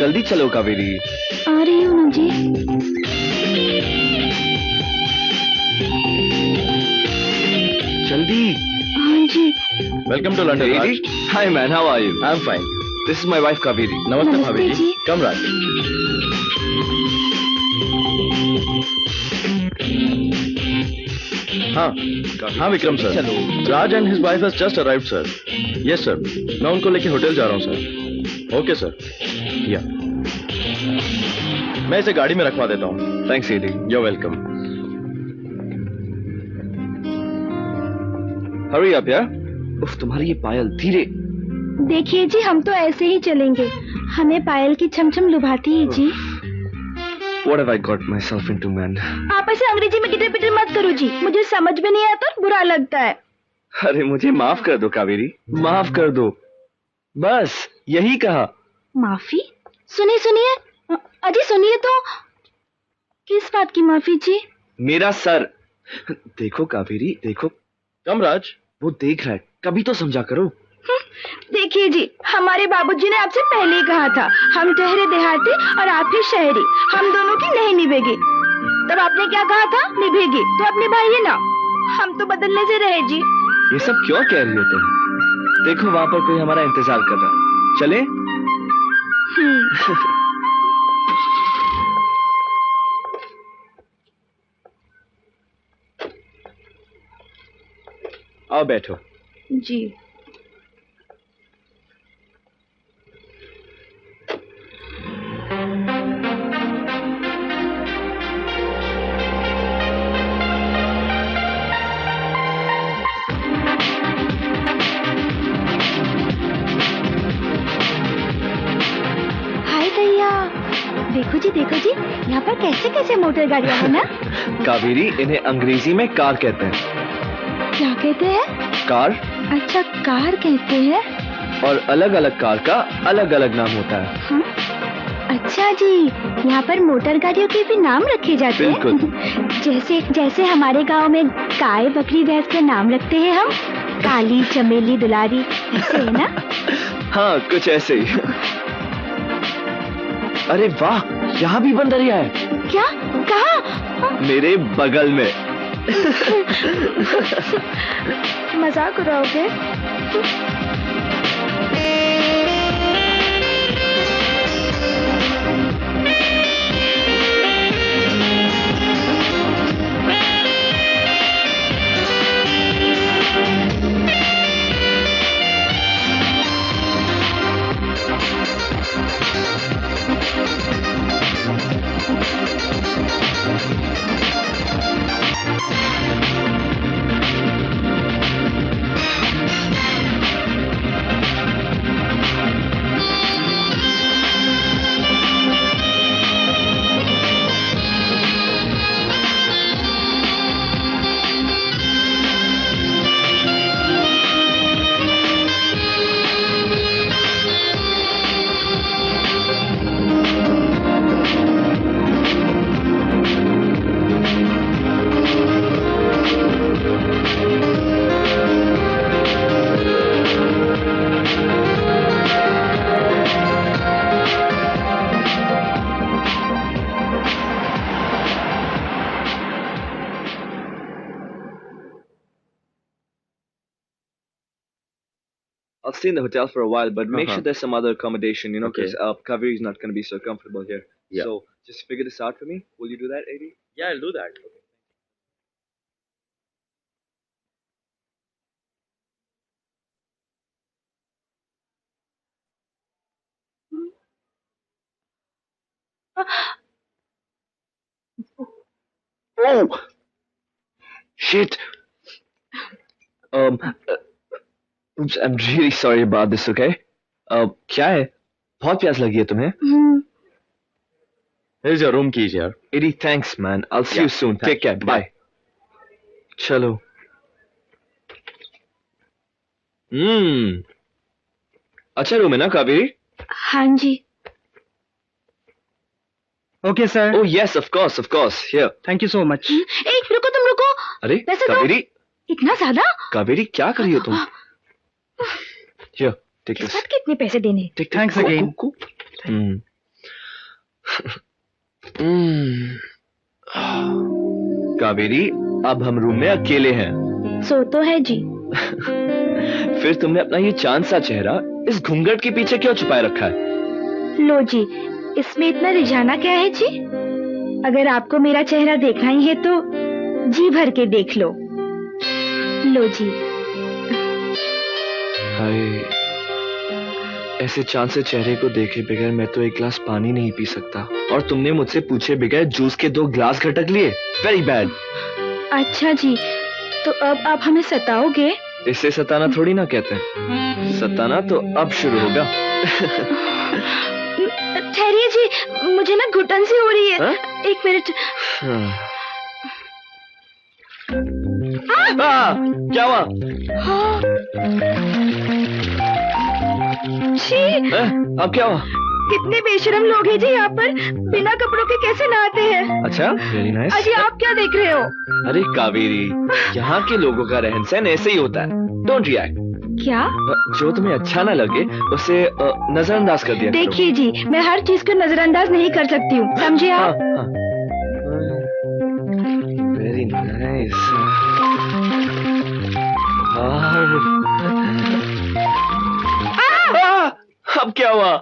जल्दी चलो कावेरी। आ रही हूँ ना जी। जल्दी। हाँ जी। Welcome to London Raj. Hi man, how are you? I am fine. This is my wife Kaveri. नमस्ते नमस्ते भाभी जी। जी। कम राज। हाँ विक्रम सर। चलो। Raj and his wife has just arrived sir. Yes sir, मैं उनको लेके होटल जा रहा हूँ सर। Okay sir. या मैं इसे गाड़ी में रखवा देता हूँ। Thanks Eddie. You are welcome. Hurry up यार। उफ, तुम्हारी ये पायल धीरे। देखिए जी, हम तो ऐसे ही चलेंगे, हमें पायल की छमछम लुभाती है जी। What have I got myself into, man? आप ऐसे अंग्रेजी में गिटर पिटर मत करो जी, मुझे समझ में नहीं आता, बुरा लगता है। अरे मुझे माफ कर दो कावेरी, माफ कर दो, बस यही कहा। माफी? सुनिए सुनिए, अजी सुनिए तो। किस बात की माफी जी? मेरा सर। देखो कावेरी, देखो। कम राज। वो देख रहा है, कभी तो समझा करो। देखिए जी, हमारे बाबूजी ने आपसे पहले ही कहा था, हम ठहरे देहाती और आप ही शहरी, हम दोनों की नहीं निभेगी। तब आपने क्या कहा था? निभेगी, तो अब निभाइए ना। हम तो बदलने से रहे जी। ये सब क्यों कह रही हो तुम? देखो वहां पर कोई हमारा इंतजार कर रहा है, चले? आओ बैठो। जी। हाय भैया, देखो जी, यहाँ पर कैसे कैसे मोटर गाड़ियाँ हैं ना। कावेरी, इन्हें अंग्रेजी में कार कहते हैं। क्या कहते हैं? कार। अच्छा, कार कहते हैं। और अलग अलग कार का अलग अलग नाम होता है। हाँ? अच्छा जी, यहाँ पर मोटर गाड़ियों के भी नाम रखे जाते हैं। बिल्कुल। जैसे हमारे गांव में गाय बकरी भैंस के नाम रखते हैं हम, काली चमेली दुलारी, ऐसे है ना। हाँ, कुछ ऐसे ही। अरे वाह, यहाँ भी बंदरिया है। क्या? कहाँ? मेरे बगल में। मजाक उड़ाओगे? I'll stay in the hotel for a while, but make Uh-huh. sure there's some other accommodation, Okay. because Kaveri is not going to be so comfortable here. Yeah. So just figure this out for me. Will you do that, AD? Yeah, I'll do that. Oh! Shit! Oops, I'm really sorry about this, okay? क्या है? बहुत प्यास लगी है तुम्हें? Here's your room keys here. AD, thanks, man. I'll see you soon. thanks. Take care. Bye. चलो. अच्छा room है ना कावेरी? हाँ जी। Okay, sir. Oh yes, of course. Here. Thank you so much. एक रुको, तुम रुको। अरे पैसे दो। कावेरी, इतना ज्यादा? कावेरी क्या कर रही हो तुम? Here, take इस this. बात के इतने पैसे देने? Take Thanks go, again. go. Kaveri, अब हम रूम में अकेले हैं। सो तो है जी। फिर तुमने अपना ये चांद सा चेहरा इस घूंघट के पीछे क्यों छुपाए रखा है? लो जी, इसमें इतना रिझाना क्या है जी? अगर आपको मेरा चेहरा देखना ही है तो जी भर के देख लो। लो जी। हाय, ऐसे चांद से चेहरे को देखे बगैर मैं तो एक गिलास पानी नहीं पी सकता, और तुमने मुझसे पूछे बगैर जूस के 2 गिलास घटक लिए। Very bad. अच्छा जी, तो अब आप हमें सताओगे? इसे सताना थोड़ी ना कहते हैं, सताना तो अब शुरू होगा। ठहरिए जी, मुझे ना घुटन सी हो रही है। हा? 1 मिनट। क्या हुआ? छी, अब क्या हुआ? कितने बेशरम लोग हैं जी यहाँ पर, बिना कपड़ों के कैसे नहाते हैं? अच्छा, वेरी नाइस। अजी आप क्या देख रहे हो? अरे कावेरी, यहाँ के लोगों का रहन सहन ऐसे ही होता है। Don't react. क्या? जो तुम्हें अच्छा ना लगे उसे नजरअंदाज कर दिया करो। देखिए जी, मैं हर चीज को नजरअंदाज नहीं कर सकती हूँ, समझे आप? Very nice. अब क्या हुआ?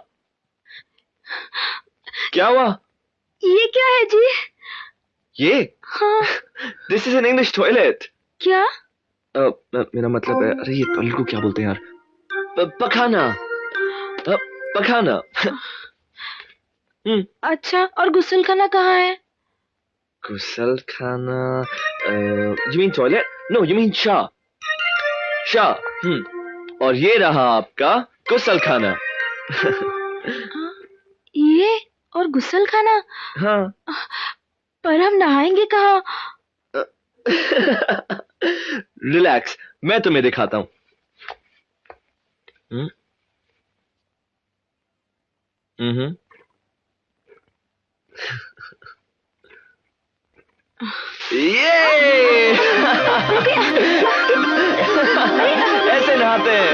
क्या हुआ? ये क्या है जी? ये? हाँ। This is an English toilet. क्या? मेरा मतलब है, अरे ये टॉयलेट को क्या बोलते हैं यार? पखाना। पखाना। अच्छा, और गुस्ल खाना कहाँ है? गुसल खाना? You mean toilet? No, you mean Shah. Shah. और ये रहा आपका गुसल खाना। ये और गुस्ल खाना? हाँ। पर हम नहाएंगे कहाँ? रिलैक्स, मैं तुम्हें दिखाता हूँ। ये ऐसे नहाते हैं।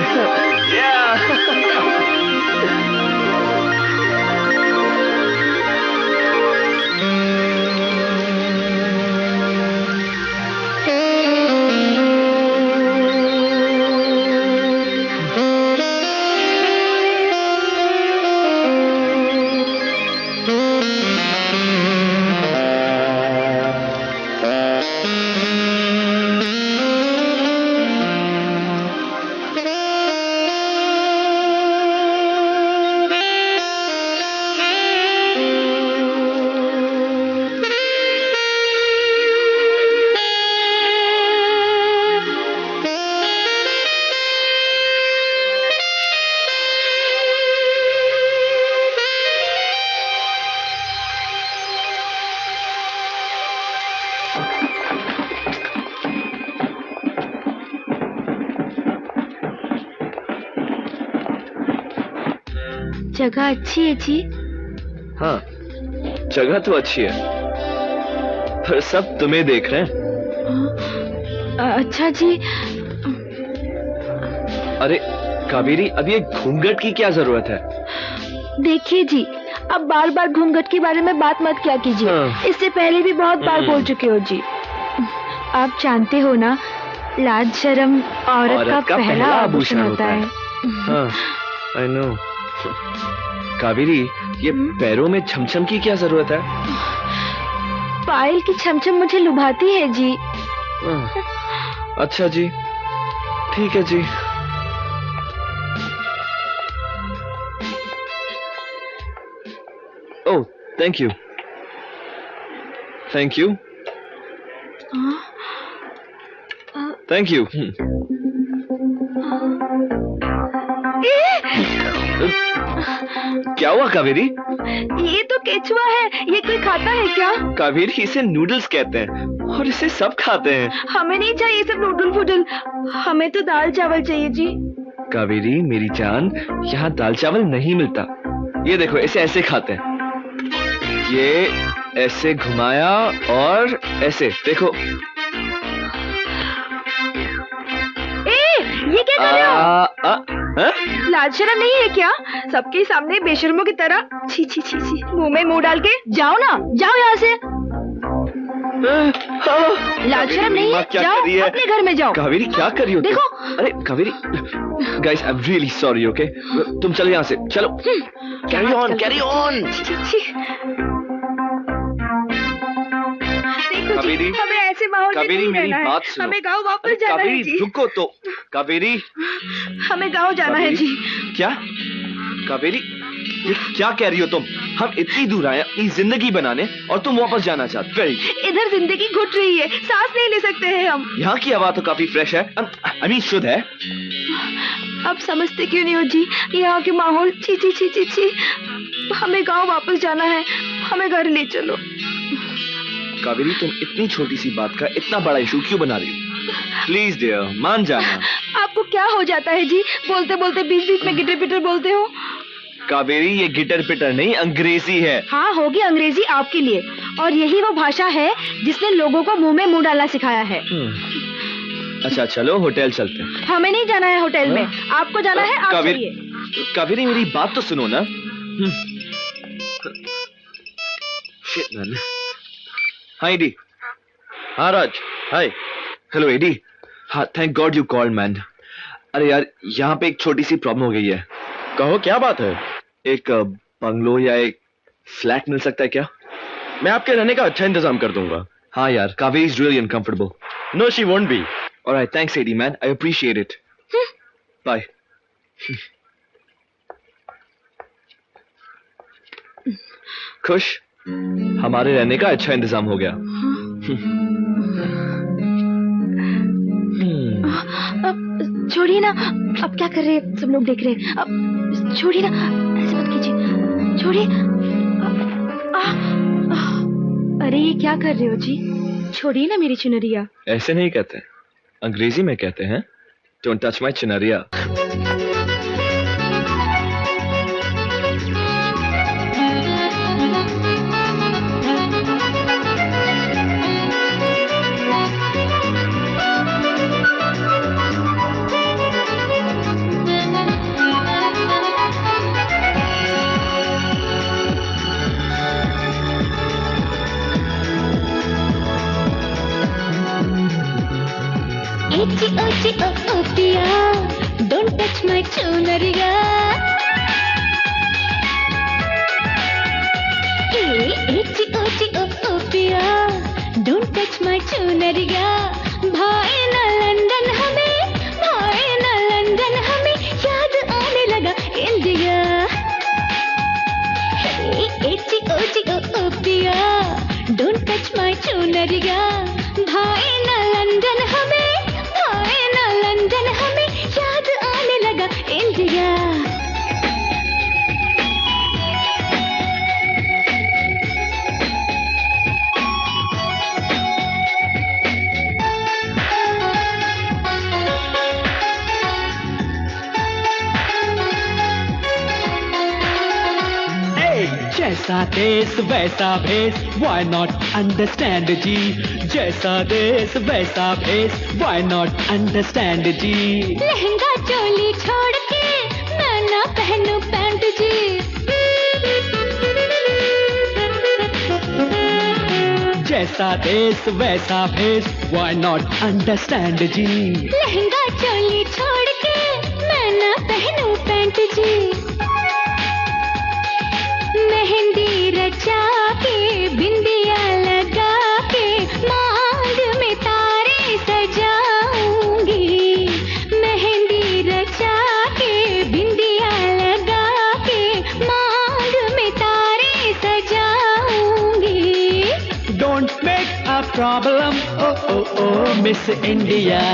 जगह अच्छी है जी। हाँ, जगह तो अच्छी है, पर सब तुम्हें देख रहे हैं। अच्छा जी। अरे कावेरी, अब ये घूंघट की क्या जरूरत है? देखिए जी, अब बार बार घूंघट के बारे में बात मत क्या कीजिए। हाँ। इससे पहले भी बहुत बार बोल चुके हो जी। आप जानते हो ना, लाज शर्म औरत का पहला आभूषण होता है। हाँ, आई नो। कावेरी, ये पैरों में छमछम की क्या जरूरत है? पायल की छमछम मुझे लुभाती है जी। अच्छा जी, ठीक है जी। Oh, thank you. Thank you. Thank you. क्या हुआ कावेरी? ये तो केचुआ है, ये कोई खाता है क्या? कावेरी, इसे नूडल्स कहते हैं और इसे सब खाते हैं। हमें नहीं चाहिए सब नूडल फूडल, हमें तो दाल चावल चाहिए जी। कावेरी मेरी जान, यहाँ दाल चावल नहीं मिलता। ये देखो, इसे ऐसे खाते हैं। ये ऐसे घुमाया और ऐसे, देखो। ये क्या कर रहे हो? हाँ? लाज शर्म नहीं है क्या? सबके सामने बेशर्मों की तरह छी छी छी छी मुंह में मुंह डाल के जाओ ना, जाओ यहाँ से। लाज शर्म नहीं है? क्या जाओ कर रही है? अपने घर में जाओ। कावेरी क्या कर रही हो? देखो। अरे Kaveri, guys I am really sorry, okay? तुम चलो यहाँ से, चलो। Carry on, carry on. Kaveri, हमें ऐसे माहौल में कावेरी नहीं मेरी रहना है। बात सुनो। हमें गाँव वापस जाना है कावेरी जी। रुको तो। कावेरी, हमें गाँव जाना है कावेरी, जी। क्या? कावेरी, ये क्या कह रही हो तुम? हम इतनी दूर आए अपनी जिंदगी बनाने और तुम वापस जाना चाहते? वेरी, इधर जिंदगी घुट रही है, सांस नहीं ले सकते हैं हम। यहाँ की हवा तो काफी फ्रेश है, आई मीन शुद्ध है। अब समझते क्यों नहीं हो जी? यहाँ के माहौल छी छी छी छी छी। हमें गांव वापस जाना है, हमें घर ले चलो। कावेरी, तुम इतनी छोटी सी बात का इतना बड़ा इशू क्यों बना रही हो? प्लीज डियर, मान जाना। आपको क्या हो जाता है जी? बोलते बोलते बीच बीच में गिटर पिटर बोलते हो। कावेरी, ये गिटर पिटर नहीं, अंग्रेजी है। हाँ, होगी अंग्रेजी आपके लिए, और यही वो भाषा है जिसने लोगों को मुंह में मुंह डालना सिखाया है। अच्छा चलो होटल चलते हैं। हमें नहीं जाना है होटल में, आपको जाना है, आप कावेरी, चलिए। कावेरी मेरी बात तो सुनो ना। Shit, man. हाँ एडी। हाँ राज, हाय। Hello Eddie. हाँ, thank God you called man. अरे यार, यहाँ पे एक छोटी सी प्रॉब्लम हो गई है। कहो क्या बात है? एक बंगलो या एक फ्लैट मिल सकता है क्या? मैं आपके रहने का अच्छा इंतजाम कर दूंगा। हाँ यार, Kaveri is really uncomfortable. No she won't be. Alright, thanks Eddie man, I appreciate it. Bye. खुश? हमारे रहने का अच्छा इंतजाम हो गया। अब छोड़िए ना, अब क्या कर रहे हैं? सब लोग देख रहे हैं। अब छोड़िए ना, ऐसे मत कीजिए, छोड़िए। अरे ये क्या कर रहे हो जी? छोड़िए ना मेरी चुनरिया। ऐसे नहीं कहते, अंग्रेजी में कहते हैं डोंट टच माय चुनरिया। Itchy, itchy, oh, oh, Pia, don't touch my chunariya. Hey, itchy, itchy, oh, oh, Pia, don't touch my chunariya. भाई ना लंदन हमें, भाई ना लंदन हमें, याद आने लगा India. Hey, itchy, itchy, oh, oh, Pia, don't touch my chunariya. भाई ना लंदन हमें, लंदन हमें याद आने लगा इंडिया. जैसा देश वैसा भेष, why not understand जी? जैसा देश वैसा भेष, why not understand जी? लहंगा चोली छोड़ के मैं ना पहनूं पैंट जी. जैसा देश वैसा भेष, why not understand जी? लहंगा चोली छोड़ के मैं ना पहनूं पैंट जी. मेहंदी रचा के बिंदिया लगा के मांग में तारे सजाऊंगी. मेहंदी रचा के बिंदिया लगा के मांग में तारे सजाऊंगी. Don't make a problem, oh oh oh, Miss India.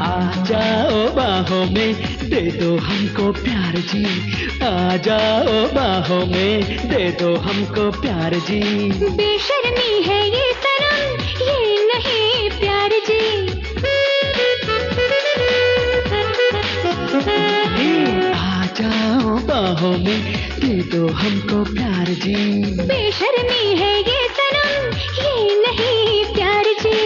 आ जाओ बाहों में, दे दो हमको प्यार जी। आ जाओ बाहों में, दे दो हमको प्यार जी। बेशर्मी है ये सनम, ये नहीं प्यार जी। आ जाओ बाहों में, दे दो हमको प्यार जी। बेशर्मी है ये सनम, ये नहीं प्यार जी।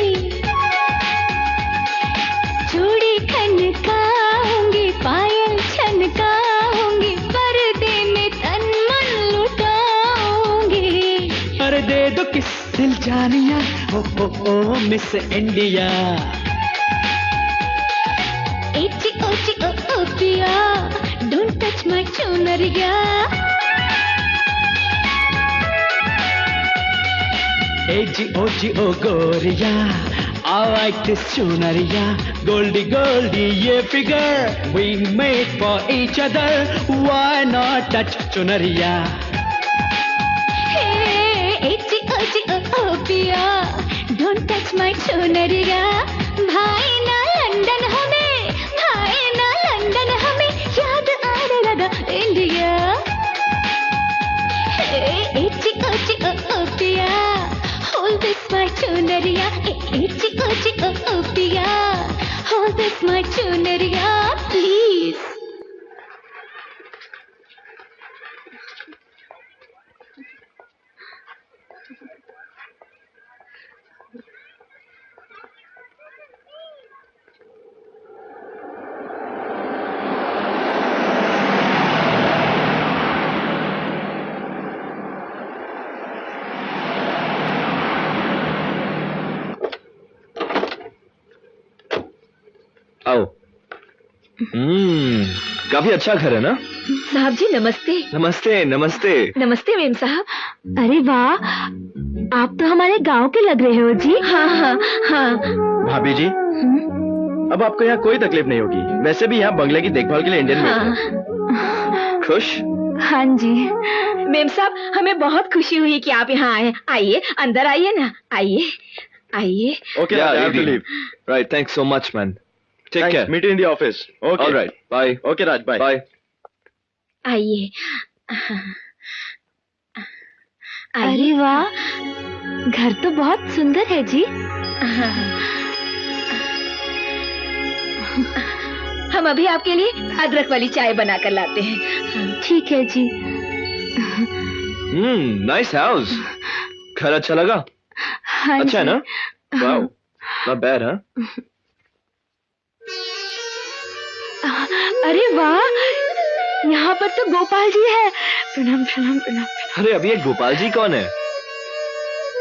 चूड़ी खनकाऊंगी, पायल छनकाऊंगी, पर्दे में तन मन लुटाऊंगी। अरे दे दो किस दिल जानिया, ओ मिस इंडिया। एची ओची ओ पिया, डोंट टच माय चुनरिया। Oji, oh Goria, I like this chunaria. Goldie, goldie, yeah figure, we made for each other. Why not touch chunaria? Hey, एची ओची ओ पिया, डोंट टच माय चुनरिया। भाई ना लंदन हमें, भाई ना लंदन हमें, याद आने लगा इंडिया। एची ओची ओ पिया, hold this my chunaria. Echi ochi oh piya, hold this my chunaria, please. आओ। काफी अच्छा घर है ना? साहब जी नमस्ते। नमस्ते नमस्ते। नमस्ते मेम साहब। अरे वाह, आप तो हमारे गांव के लग रहे हो जी। हाँ हाँ हाँ। भाभी जी, अब आपको यहाँ कोई तकलीफ नहीं होगी। वैसे भी यहाँ बंगले की देखभाल के लिए इंडियन मेड है। खुश? हाँ जी। मेम साहब, हमें बहुत खुशी हुई कि आप यहाँ आए। आइए, अंदर आइए ना, आइए आइए। Okay, I have to leave. Right, thanks so much man. Take care. Meet in the office. Okay, alright, bye. Okay Raj, bye bye. आइए। अरे वाह, घर तो बहुत सुंदर है जी। हम अभी आपके लिए अदरक वाली चाय बना कर लाते हैं। ठीक है जी। Nice house. घर अच्छा लगा? हाँ अच्छा है जी। ना? Wow, not bad. हाँ, अरे वाह, यहाँ पर तो गोपाल जी है। प्रणाम प्रणाम प्रणाम। अरे अभी ये गोपाल जी कौन है?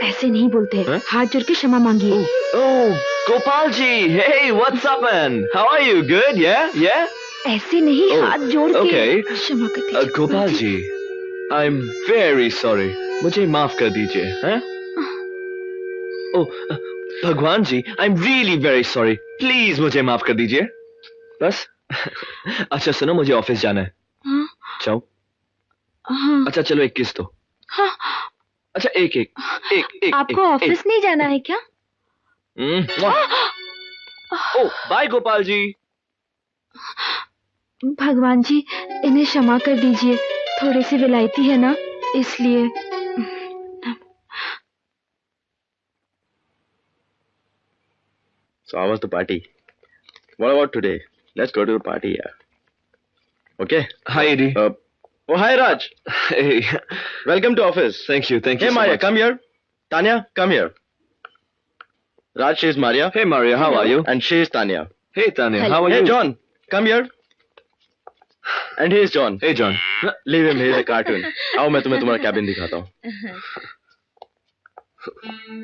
ऐसे नहीं बोलते, हाँ? हाथ जोड़ के क्षमा मांगिए। ओह, Gopal ji, hey, what's up man? How are you? Good? Yeah? ऐसे नहीं, Oh, हाथ जोड़ के okay. क्षमा कर दीजिए। Gopal ji, I'm very sorry. मुझे माफ कर दीजिए, हैं? ओह, भगवान जी, I'm really very sorry. Please मुझे माफ कर दीजिए। बस? अच्छा सुनो, मुझे ऑफिस जाना है। हाँ? जाओ। हाँ। अच्छा चलो, एक किस दो। हाँ। अच्छा एक आपको ऑफिस नहीं जाना है क्या? ओह, बाय गोपाल जी। भगवान जी, इन्हें क्षमा कर दीजिए, थोड़ी सी विलायती है ना, इसलिए। So how was the party? What about today? Let's go to the party, yeah. Okay. Hi Eddie. Oh, hi Raj. Hey. Welcome to office. Thank you Hey so Maria, much. come here. Tanya, come here. Raj, she is Maria. Hey Maria, how are you? And she is Tanya. Hey Tanya, how are Hey you? John, come here. And he is John. Hey John. Leave him, he is a cartoon. आओ मैं तुम्हें तुम्हारा cabin दिखाता हूँ।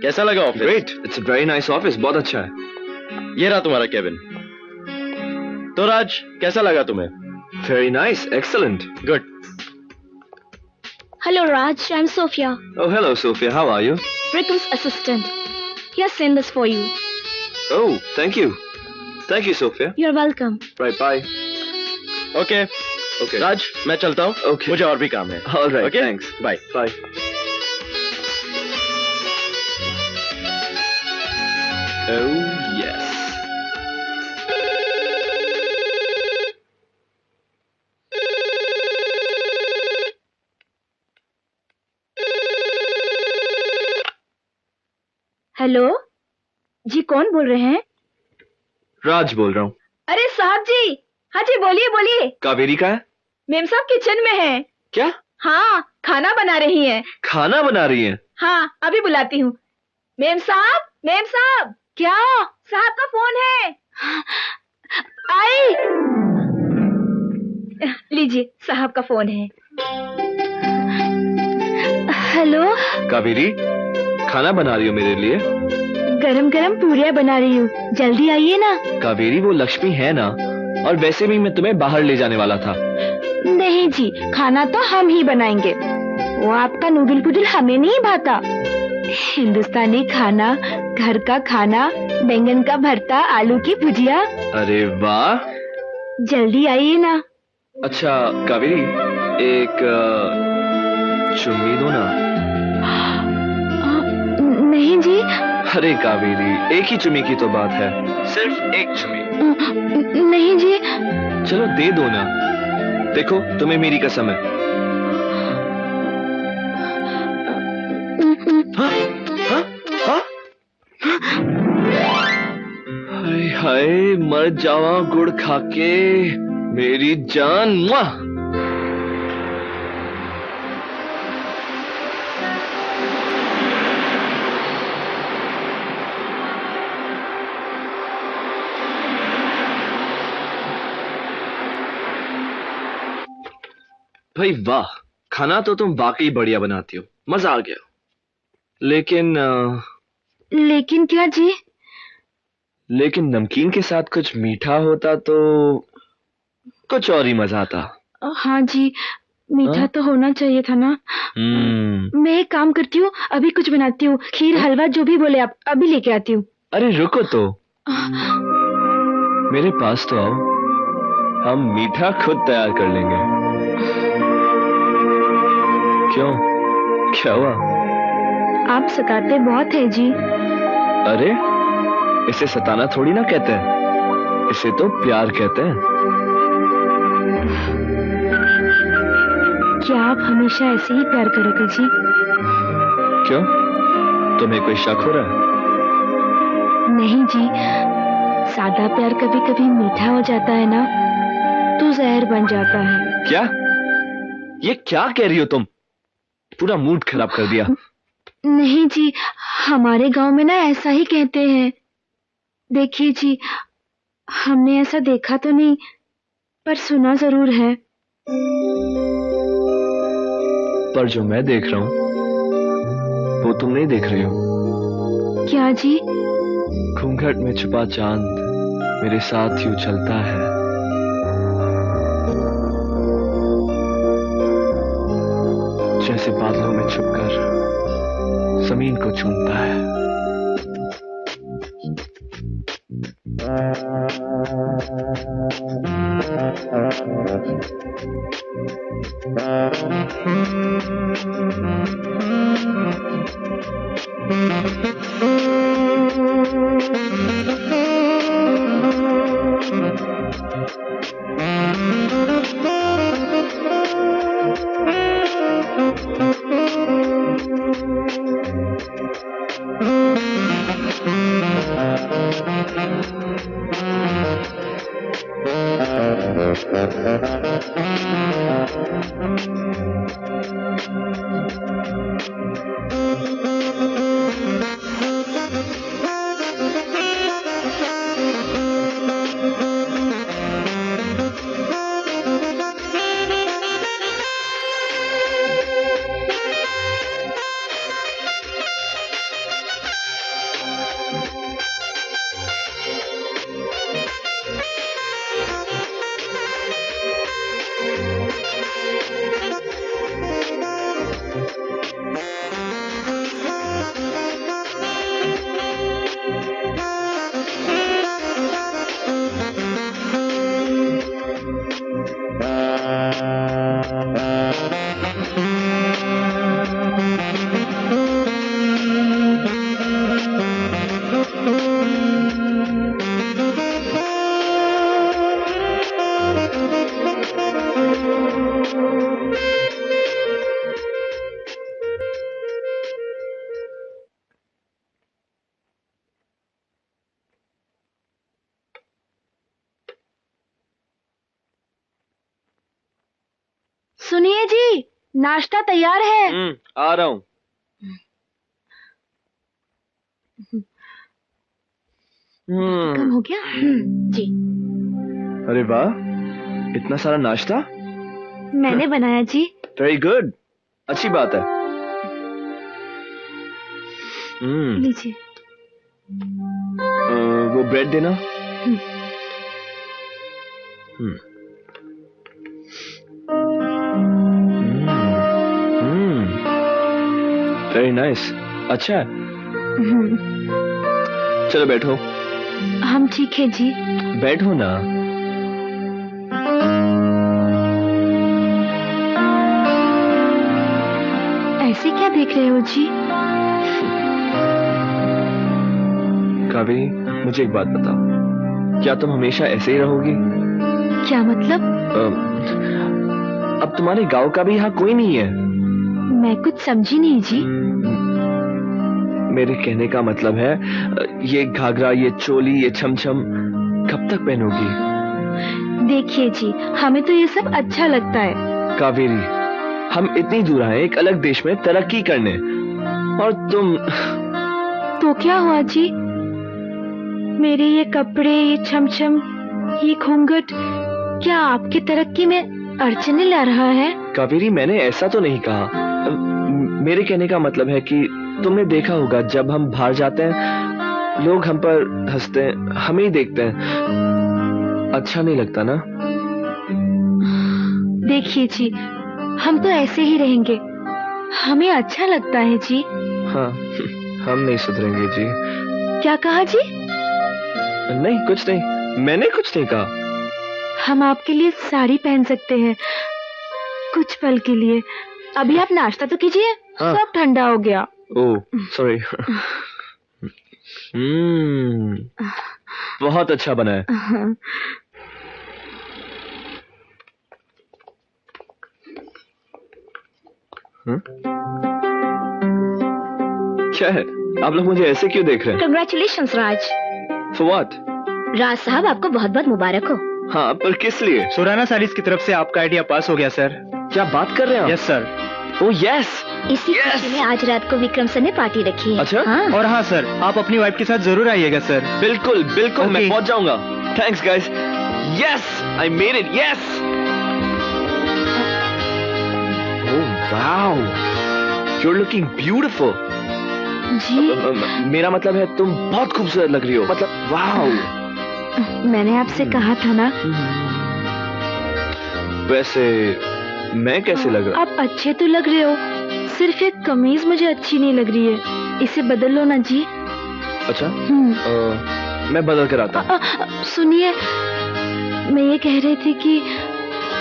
कैसा लगा office? Great. It's a very nice office. बहुत अच्छा है। ये रहा तुम्हारा कैबिन। तो राज, कैसा लगा तुम्हें? Very nice. Excellent. Good. Hello Raj, I'm Sophia, Oh, hello Sophia. How are you? Rickam's assistant. He has sent this for you. Oh, thank you. Thank you Sophia. You're welcome. Right, bye. Okay. Okay. राज, मैं चलता हूँ। Okay. मुझे और भी काम है। All right. Okay? Thanks. Bye. Bye. Oh yes. Hello जी, कौन बोल रहे हैं? राज बोल रहा हूँ। अरे साहब जी, हाँ जी, बोलिए बोलिए। कावेरी का है? मेम साहब किचन में है। क्या? हाँ, खाना बना रही हैं। खाना बना रही है? हाँ, अभी बुलाती हूँ। मेम साहब, मेम साहब। क्या? साहब का फोन है। आई। लीजिए, साहब का फोन है। हेलो। कावेरी, खाना बना रही हो मेरे लिए? गरम गरम पूरियां बना रही हूँ, जल्दी आइए ना। कावेरी, वो लक्ष्मी है ना, और वैसे भी मैं तुम्हें बाहर ले जाने वाला था। नहीं जी, खाना तो हम ही बनाएंगे। वो आपका नूडल पुडल हमें नहीं भाता। हिंदुस्तानी खाना, घर का खाना, बैंगन का भरता, आलू की भुजिया। अरे वाह। जल्दी आइए ना। अच्छा कावेरी, एक चुम्मी दो ना। नहीं जी। अरे कावेरी, एक ही चुम्मी की तो बात है, सिर्फ एक चुम्मी। नहीं जी। चलो दे दो ना। देखो, तुम्हें मेरी कसम है। हाँ? हाँ? हाँ? हाय हाय, मर जावा गुड़ खाके मेरी जान। मुआ! भाई वाह, खाना तो तुम वाकई बढ़िया बनाती हो, मजा आ गया। लेकिन लेकिन क्या जी? लेकिन नमकीन के साथ कुछ मीठा होता तो कुछ और ही मजा आता। हाँ जी, मीठा हाँ? तो होना चाहिए था ना। मैं एक काम करती हूँ, अभी कुछ बनाती हूँ, खीर हलवा जो भी बोले आप, अभी लेके आती हूँ। अरे रुको तो, मेरे पास तो आओ, हम मीठा खुद तैयार कर लेंगे। क्यों, क्या हुआ? आप सताते बहुत है जी। अरे, इसे सताना थोड़ी ना कहते हैं, इसे तो प्यार कहते हैं। क्या आप हमेशा ऐसे ही प्यार करोगे जी? क्यों, तुम्हें कोई शक हो रहा है? नहीं जी, सादा प्यार कभी कभी मीठा हो जाता है ना, तो जहर बन जाता है। क्या? ये क्या कह रही हो तुम? पूरा मूड खराब कर दिया। नहीं जी, हमारे गांव में ना ऐसा ही कहते हैं। देखिए जी, हमने ऐसा देखा तो नहीं, पर सुना जरूर है। पर जो मैं देख रहा हूं वो तुम नहीं देख रही हो। क्या जी? घूंघट में छुपा चांद मेरे साथ यूं चलता है। जैसे बादलों में छुपकर जमीन को चूमता है। सुनिए जी, नाश्ता तैयार है। आ रहा हूँ। कम हो गया? जी। अरे वाह, इतना सारा नाश्ता। मैंने बनाया जी। वेरी गुड, अच्छी बात है। लीजिए। वो ब्रेड देना। वेरी नाइस, अच्छा है। चलो बैठो। हम ठीक है जी। बैठो ना। ऐसे क्या देख रहे हो जी? कावेरी, मुझे एक बात बताओ, क्या तुम हमेशा ऐसे ही रहोगी? क्या मतलब? अब तुम्हारे गांव का भी यहाँ कोई नहीं है। मैं कुछ समझी नहीं जी। मेरे कहने का मतलब है, ये घाघरा, ये चोली, ये छमछम कब तक पहनोगी? देखिए जी, हमें तो ये सब अच्छा लगता है। कावेरी, हम इतनी दूर आए एक अलग देश में तरक्की करने, और तुम। तो क्या हुआ जी? मेरे ये कपड़े, ये छमछम, ये घूंघट, क्या आपकी तरक्की में अड़चने ला रहा है? कावेरी, मैंने ऐसा तो नहीं कहा। मेरे कहने का मतलब है कि तुमने देखा होगा, जब हम बाहर जाते हैं लोग हम पर हंसते हैं, हमें ही देखते हैं, अच्छा नहीं लगता ना? देखिए जी, हम तो ऐसे ही रहेंगे, हमें अच्छा लगता है जी। हाँ, हम नहीं सुधरेंगे जी। क्या कहा जी? नहीं, कुछ नहीं, मैंने कुछ नहीं कहा। हम आपके लिए साड़ी पहन सकते हैं कुछ पल के लिए। अभी आप नाश्ता तो कीजिए। हाँ। सब ठंडा हो गया। Oh sorry. बहुत अच्छा बना है। क्या है, आप लोग मुझे ऐसे क्यों देख रहे हैं? Congratulations Raj. For what? Raj साहब, आपको बहुत बहुत मुबारक हो। हाँ, पर किस लिए? सुराना सारीज की तरफ से आपका आइडिया पास हो गया सर। क्या बात कर रहे हैं आप? Yes sir. Oh yes. इसी खुशी में आज रात को विक्रम सर ने पार्टी रखी है। अच्छा? हाँ। और हाँ सर, आप अपनी वाइफ के साथ जरूर आइएगा सर। बिल्कुल बिल्कुल, मैं Okay. पहुंच जाऊंगा। Thanks guys. Yes, I made it. Yes. Oh wow, you are looking beautiful. जी, मेरा मतलब है तुम बहुत खूबसूरत लग रही हो। मतलब वाओ। मैंने आपसे कहा था ना। वैसे मैं कैसे लग रहा? आप अच्छे तो लग रहे हो, सिर्फ एक कमीज मुझे अच्छी नहीं लग रही है, इसे बदल लो ना जी। अच्छा, मैं बदल कर आता हूँ। सुनिए, मैं ये कह रही थी कि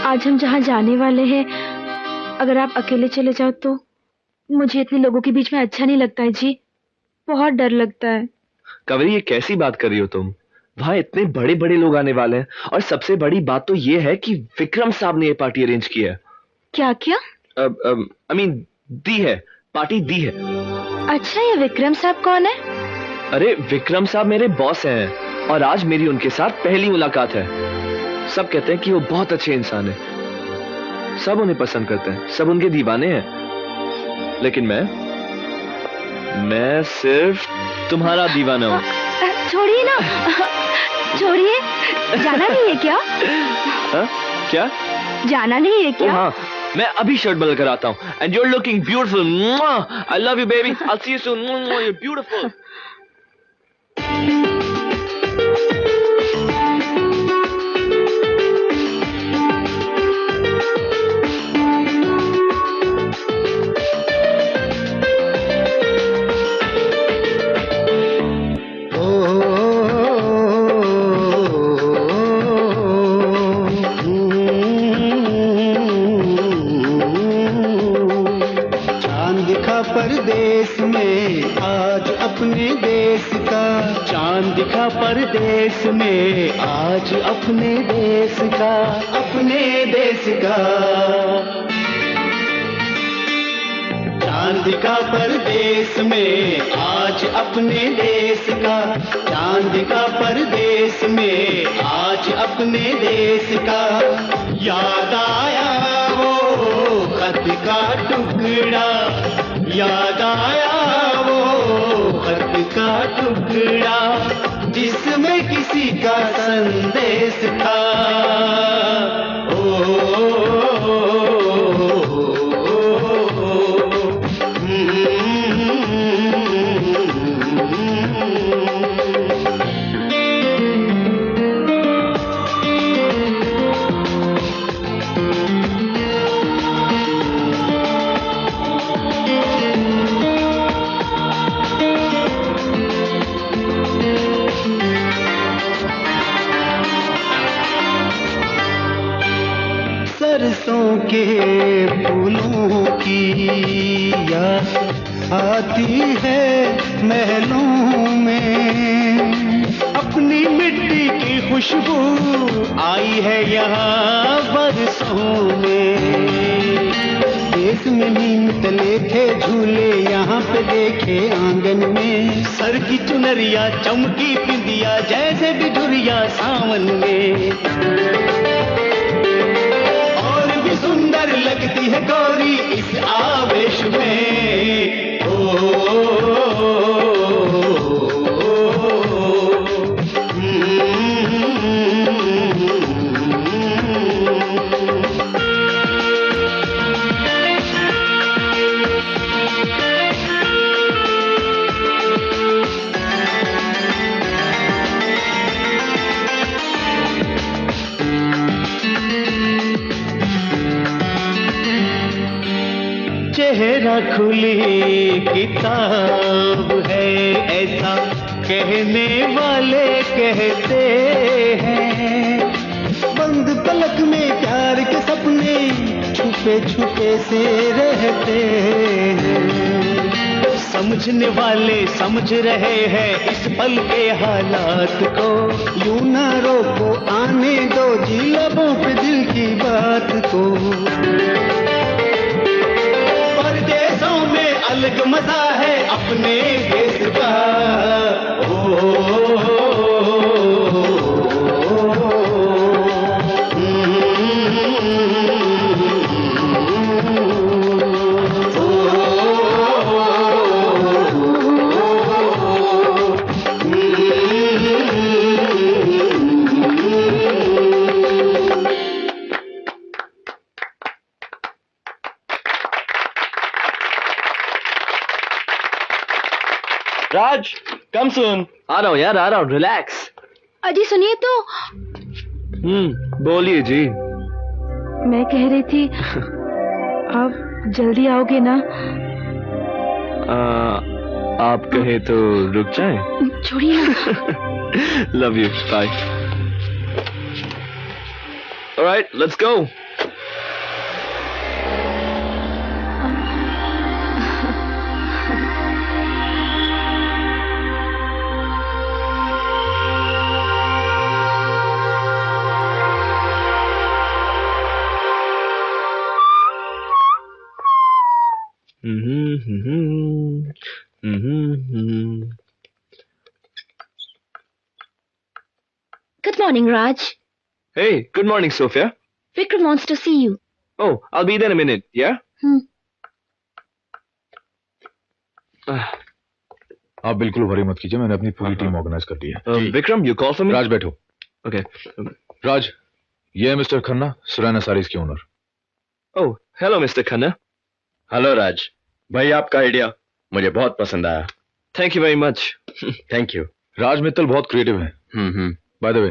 आज हम जहाँ जाने वाले हैं, अगर आप अकेले चले जाओ तो मुझे इतने लोगों के बीच में अच्छा नहीं लगता है जी, बहुत डर लगता है। कावेरी, ये कैसी बात कर रही हो तुम? वहाँ इतने बड़े बड़े लोग आने वाले हैं, और सबसे बड़ी बात तो ये है कि विक्रम साहब ने ये पार्टी अरेंज की है। क्या क्या? आई मीन दी है, पार्टी दी है। अच्छा, ये विक्रम साहब कौन है? अरे विक्रम साहब मेरे बॉस हैं, और आज मेरी उनके साथ पहली मुलाकात है। सब कहते हैं कि वो बहुत अच्छे इंसान है, सब उन्हें पसंद करते हैं, सब उनके दीवाने हैं, लेकिन मैं सिर्फ तुम्हारा दीवाना हूँ। छोड़िए ना। छोड़िए, जाना नहीं है क्या? हाँ? क्या? जाना नहीं है ओ क्या? हाँ, मैं अभी शर्ट बदल कर आता हूँ। And you are looking beautiful. I love you baby, I see you soon. You are beautiful. चांद दिखा परदेस में आज अपने देश का, चांद दिखा परदेस में आज अपने देश का, अपने देश का। चांद दिखा परदेस में आज अपने देश का, चांद दिखा परदेस में आज अपने देश का। याद आया वो का टुकड़ा, याद आया वो खत का टुकड़ा जिसमें किसी का संदेश था। सरसों के फूलों की याद आती है महलों में, अपनी मिट्टी की खुशबू आई है यहाँ बरसों में। देश में नीम तले थे झूले, यहाँ पे देखे आंगन में, सर की चुनरिया चमकी बिंदिया जैसे बिजुरिया सावन में। सुंदर लगती है गौरी इस आवेश में, चेहरा खुली किताब है ऐसा कहने वाले कहते हैं, बंद पलक में प्यार के सपने छुपे छुपे से रहते हैं। समझने वाले समझ रहे हैं इस पल के हालात को, यूं ना रोको आने दो जी लबों पे दिल की बात को। परदेशों में अलग मजा है अपने देश का, राज कम सुन। आ रहा हूँ यार, आ रहा हूँ, रिलैक्स। अजी सुनिए तो, बोलिए जी। मैं कह रही थी आप जल्दी आओगे ना? आप कहे तो रुक जाएं? छोड़िए ना। Love you, bye. Alright, let's go. Good morning, Raj. Hey, good morning, Sophia. Vikram wants to see you. Oh, I'll be there in a minute, yeah? आप बिल्कुल वरी मत कीजिए, मैंने अपनी पूरी टीम ऑर्गेनाइज कर दी है। Vikram, you call for me? राज बैठो। Okay. राज, ये है मिस्टर खन्ना, सुरैना सारीज के owner. Oh, hello, Mr. Khanna. Hello Raj भाई, आपका आइडिया मुझे बहुत पसंद आया। Thank you very much. Thank you. Raj Mittal बहुत क्रिएटिव है। बाय द वे,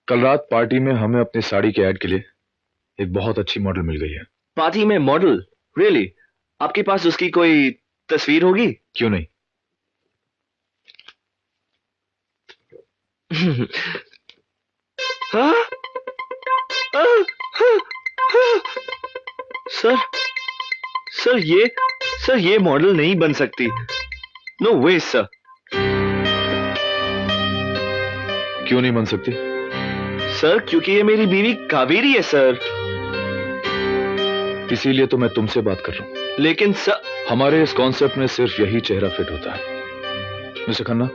कल रात पार्टी में हमें अपनी साड़ी के ऐड के लिए एक बहुत अच्छी मॉडल मिल गई है। पार्टी में मॉडल? Really? आपके पास उसकी कोई तस्वीर होगी? क्यों नहीं। सर ये मॉडल नहीं बन सकती। नो वे सर। क्यों नहीं बन सकती? सर क्योंकि ये मेरी बीवी कावेरी है सर। इसीलिए तो मैं तुमसे बात कर रहा हूं। लेकिन सर, हमारे इस कॉन्सेप्ट में सिर्फ यही चेहरा फिट होता है। मिस्टर खन्ना,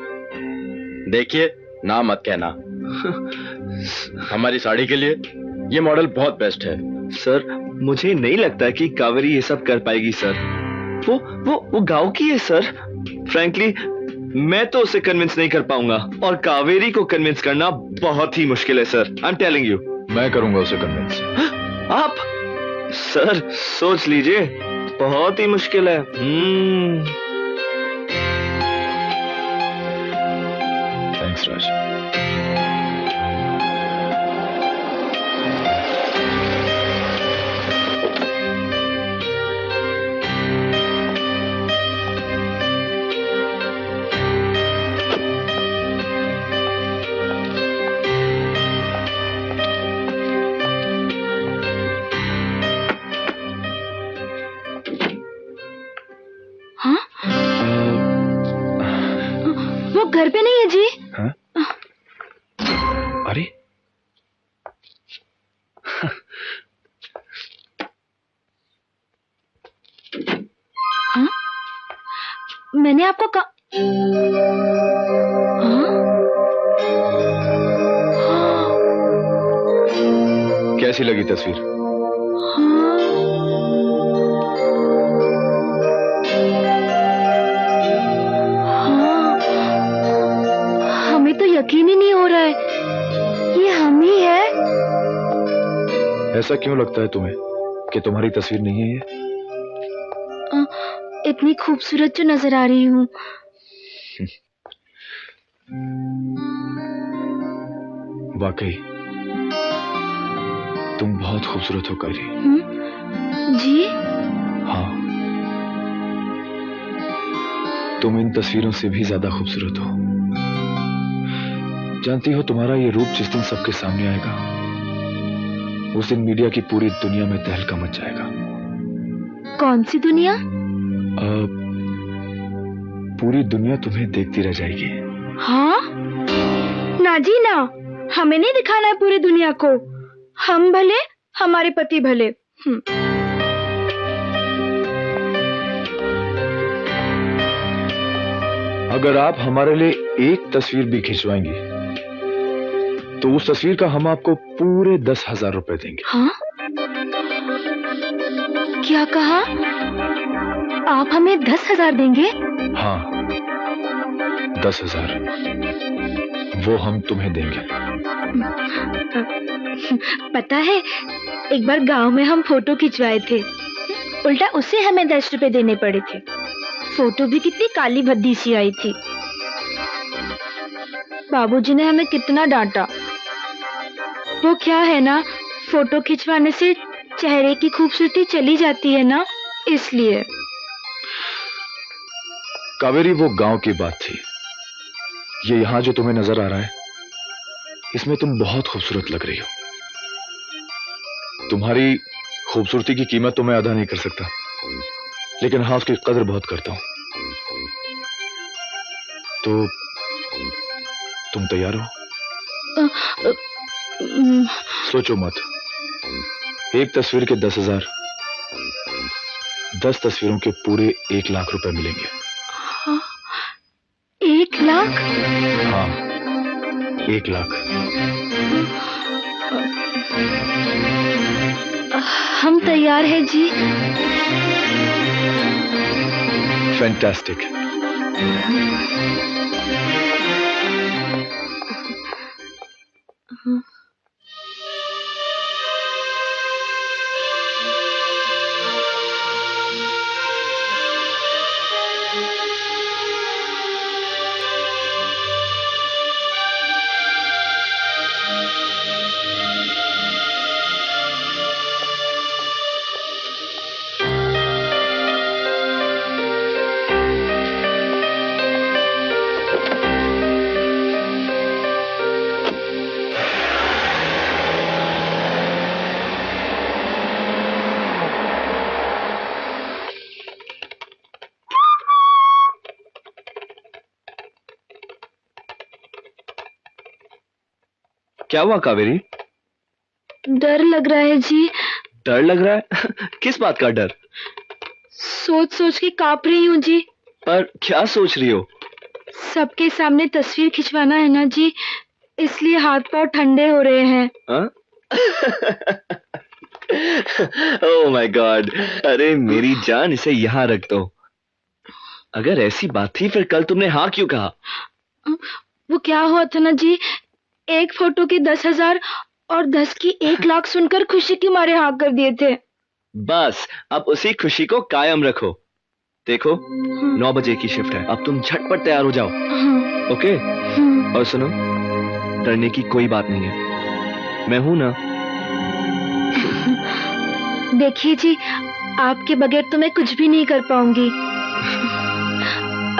देखिए, ना मत कहना। हमारी साड़ी के लिए ये मॉडल बहुत बेस्ट है। सर मुझे नहीं लगता कि कावेरी ये सब कर पाएगी सर। वो गांव की है सर। फ्रैंकली मैं तो उसे कन्विंस नहीं कर पाऊंगा और कावेरी को कन्विंस करना बहुत ही मुश्किल है sir. I am telling you. मैं करूंगा उसे कन्विंस। आप सर सोच लीजिए, बहुत ही मुश्किल है। थैंक्स राज। हाँ? वो घर पे नहीं है जी। हाँ? अरे हाँ? मैंने आपको कहा। कैसी लगी तस्वीर? हमें तो यकीन ही नहीं हो रहा है ये हम ही है। ऐसा क्यों लगता है तुम्हें कि तुम्हारी तस्वीर नहीं है ये? इतनी खूबसूरत जो नजर आ रही हूँ। वाकई तुम बहुत खूबसूरत हो कावेरी। जी? हाँ, तुम इन तस्वीरों से भी ज्यादा खूबसूरत हो। जानती हो, तुम्हारा ये रूप जिस दिन सबके सामने आएगा उस दिन मीडिया की पूरी दुनिया में तहलका मच जाएगा। कौन सी दुनिया? पूरी दुनिया तुम्हें देखती रह जाएगी। हाँ? ना जी ना, हमें नहीं दिखाना है पूरी दुनिया को। हम भले, हमारे पति भले। अगर आप हमारे लिए एक तस्वीर भी खिंचवाएंगी तो उस तस्वीर का हम आपको पूरे 10,000 रुपए देंगे। हाँ? क्या कहा? आप हमें 10,000 देंगे? हाँ, 10,000 वो हम तुम्हें देंगे। पता है, एक बार गांव में हम फोटो खिंचवाए थे, उल्टा उसे हमें 10 रुपए देने पड़े थे। फोटो भी कितनी काली भद्दी सी आई थी। बाबूजी ने हमें कितना डांटा। वो क्या है ना, फोटो खिंचवाने से चेहरे की खूबसूरती चली जाती है ना, इसलिए। कावेरी, वो गांव की बात थी। ये यहां जो तुम्हें नजर आ रहा है, इसमें तुम बहुत खूबसूरत लग रही हो। तुम्हारी खूबसूरती की कीमत तो मैं अदा नहीं कर सकता, लेकिन हाँ, उसकी कदर बहुत करता हूं। तो तुम तैयार हो? सोचो मत। एक तस्वीर के 10,000, 10 तस्वीरों के पूरे 1 लाख रुपए मिलेंगे। 1 लाख? हाँ, 1 लाख। हम तैयार हैं जी। फैंटास्टिक। क्या हुआ कावेरी? डर लग रहा है जी। डर लग रहा है? किस बात का डर? सोच सोच के कांप रही हूँ जी। पर क्या सोच रही हो? सबके सामने तस्वीर खिंचवाना है ना जी, इसलिए हाथ पांव ठंडे हो रहे हैं। ओह माय गॉड, अरे मेरी जान, इसे यहाँ रख दो। अगर ऐसी बात थी फिर कल तुमने हाँ क्यों कहा? वो क्या हुआ था ना जी, एक फोटो के 10,000 और 10 की 1,00,000 सुनकर खुशी के मारे हाँ कर दिए थे। बस अब उसी खुशी को कायम रखो। देखो 9 बजे की शिफ्ट है, अब तुम झटपट तैयार हो जाओ। हाँ, ओके? हाँ। और सुनो, डरने की कोई बात नहीं है, मैं हूं ना। देखिए जी, आपके बगैर तो मैं कुछ भी नहीं कर पाऊंगी।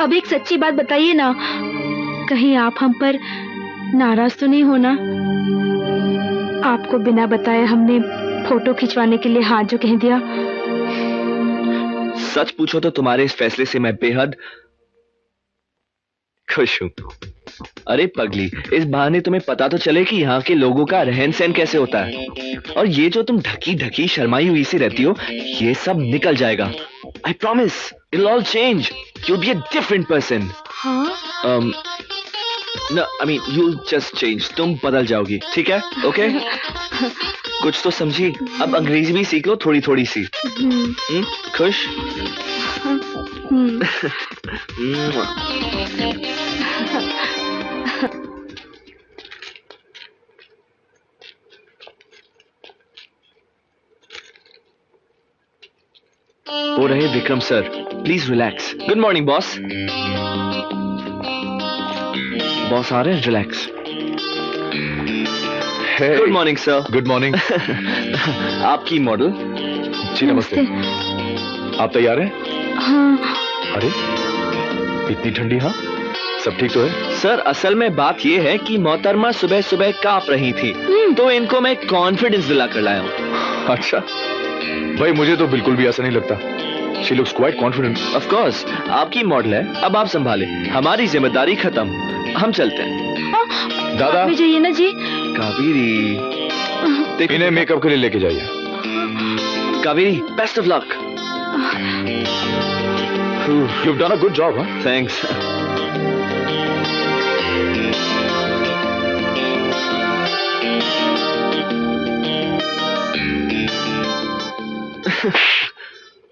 अब एक सच्ची बात बताइए ना, कहीं आप हम पर नाराज तो नहीं होना? आपको बिना बताए हमने फोटो खिंचवाने के लिए हाँ जो कह दिया। सच पूछो तो तुम्हारे इस फैसले से मैं बेहद खुश हूं। अरे पगली, इस बहाने तुम्हें पता तो चले कि यहाँ के लोगों का रहन सहन कैसे होता है। और ये जो तुम ढकी ढकी शर्माई हुई सी रहती हो, ये सब निकल जाएगा। I promise, it all change, you'll be a different person. हाँ? No, I mean you'll just change. तुम बदल जाओगी, ठीक है? ओके? कुछ तो समझी? अब अंग्रेजी भी सीख लो थोड़ी थोड़ी सी। खुश? वो रहे Vikram sir, please relax. Good morning boss. Boss आ रहे हैं, relax. Good morning sir. Good morning. आपकी मॉडल। जी नमस्ते। आप तैयार हैं? हाँ। अरे इतनी ठंडी, हाँ सब ठीक तो है? सर असल में बात यह है कि मोहतरमा सुबह सुबह कांप रही थी, तो इनको मैं कॉन्फिडेंस दिला कर लाया हूँ। अच्छा भाई, मुझे तो बिल्कुल भी ऐसा नहीं लगता। She looks quite confident. Of course, आपकी मॉडल है, अब आप संभालें, हमारी जिम्मेदारी खत्म, हम चलते हैं। दादा भी जाइए ना जी। कावेरी, देखो इन्हें मेकअप के लिए लेके जाइए। Kaveri, best of luck. You've done a good job, huh? Thanks.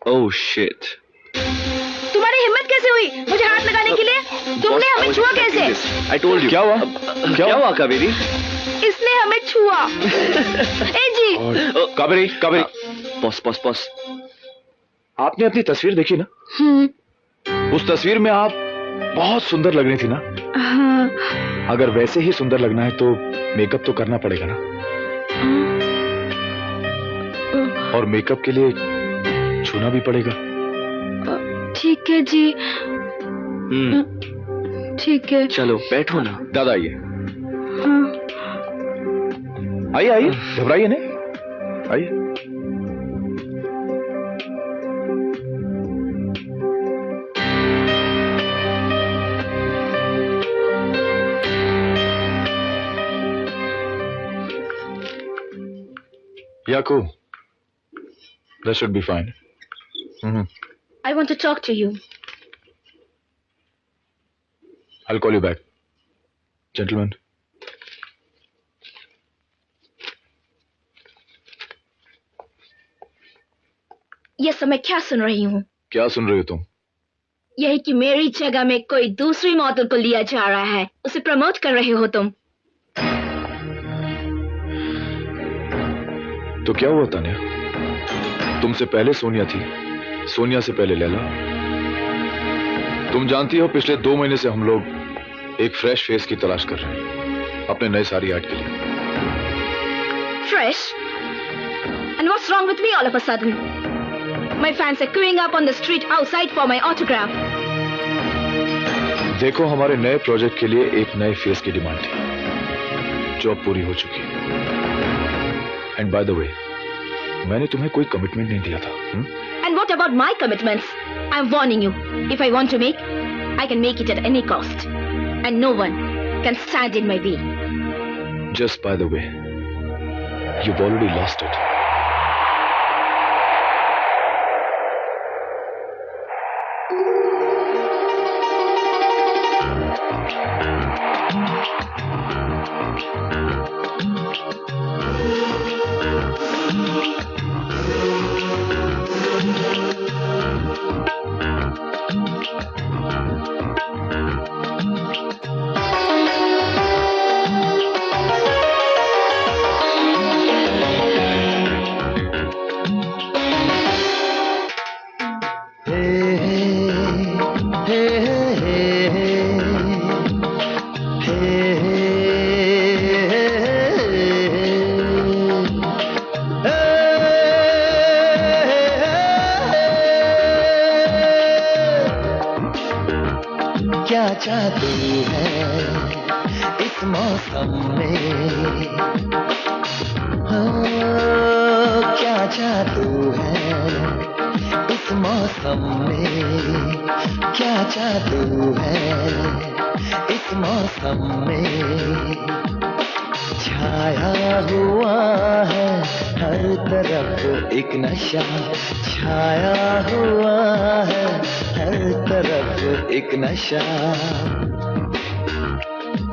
Oh shit, तुम्हारी हिम्मत कैसे हुई मुझे हाथ लगाने के लिए? तुमने हमें छुआ कैसे? I told you. क्या हुआ? क्या हुआ कावेरी? इसने हमें छुआ। ए जी। Kaveri, Kaveri, boss boss boss, आपने अपनी तस्वीर देखी ना? उस तस्वीर में आप बहुत सुंदर लग रही थी ना? हाँ। अगर वैसे ही सुंदर लगना है तो मेकअप तो करना पड़ेगा ना? और मेकअप के लिए छूना भी पड़ेगा। ठीक है जी। ठीक है। चलो बैठो ना। दादा आइए, हाँ। आइए आइए, घबराइए नहीं, आइए। Yaku, that should be fine. I want to talk to you. I'll call you back. Gentlemen. ये समय क्या सुन रही हूँ? क्या सुन रही हो तुम? यही कि मेरी जगह में कोई दूसरी मॉडल को लिया जा रहा है, उसे प्रमोट कर रहे हो तुम। तो क्या हुआ तान्या? तुमसे पहले सोनिया थी, सोनिया से पहले लैला। तुम जानती हो पिछले 2 महीने से हम लोग एक फ्रेश फेस की तलाश कर रहे हैं अपने नए साड़ी ऐड के लिए। Fresh? And what's wrong with me all of a sudden? My fans are queuing up on the street outside for my autograph. देखो, हमारे नए प्रोजेक्ट के लिए एक नए फेस की डिमांड थी जो अब पूरी हो चुकी है। एंड बाय द वे, मैंने तुम्हें कोई कमिटमेंट नहीं दिया था। And what about my commitments? I'm warning you. If I want to make, I can make it at any cost. And no one can stand in my way. Just by the way, you've already lost it. जादू है इस मौसम में, हो क्या जादू है इस मौसम में, क्या जादू है इस मौसम में। छाया हुआ है हर तरफ एक नशा, छाया हुआ है हर तरफ एक नशा।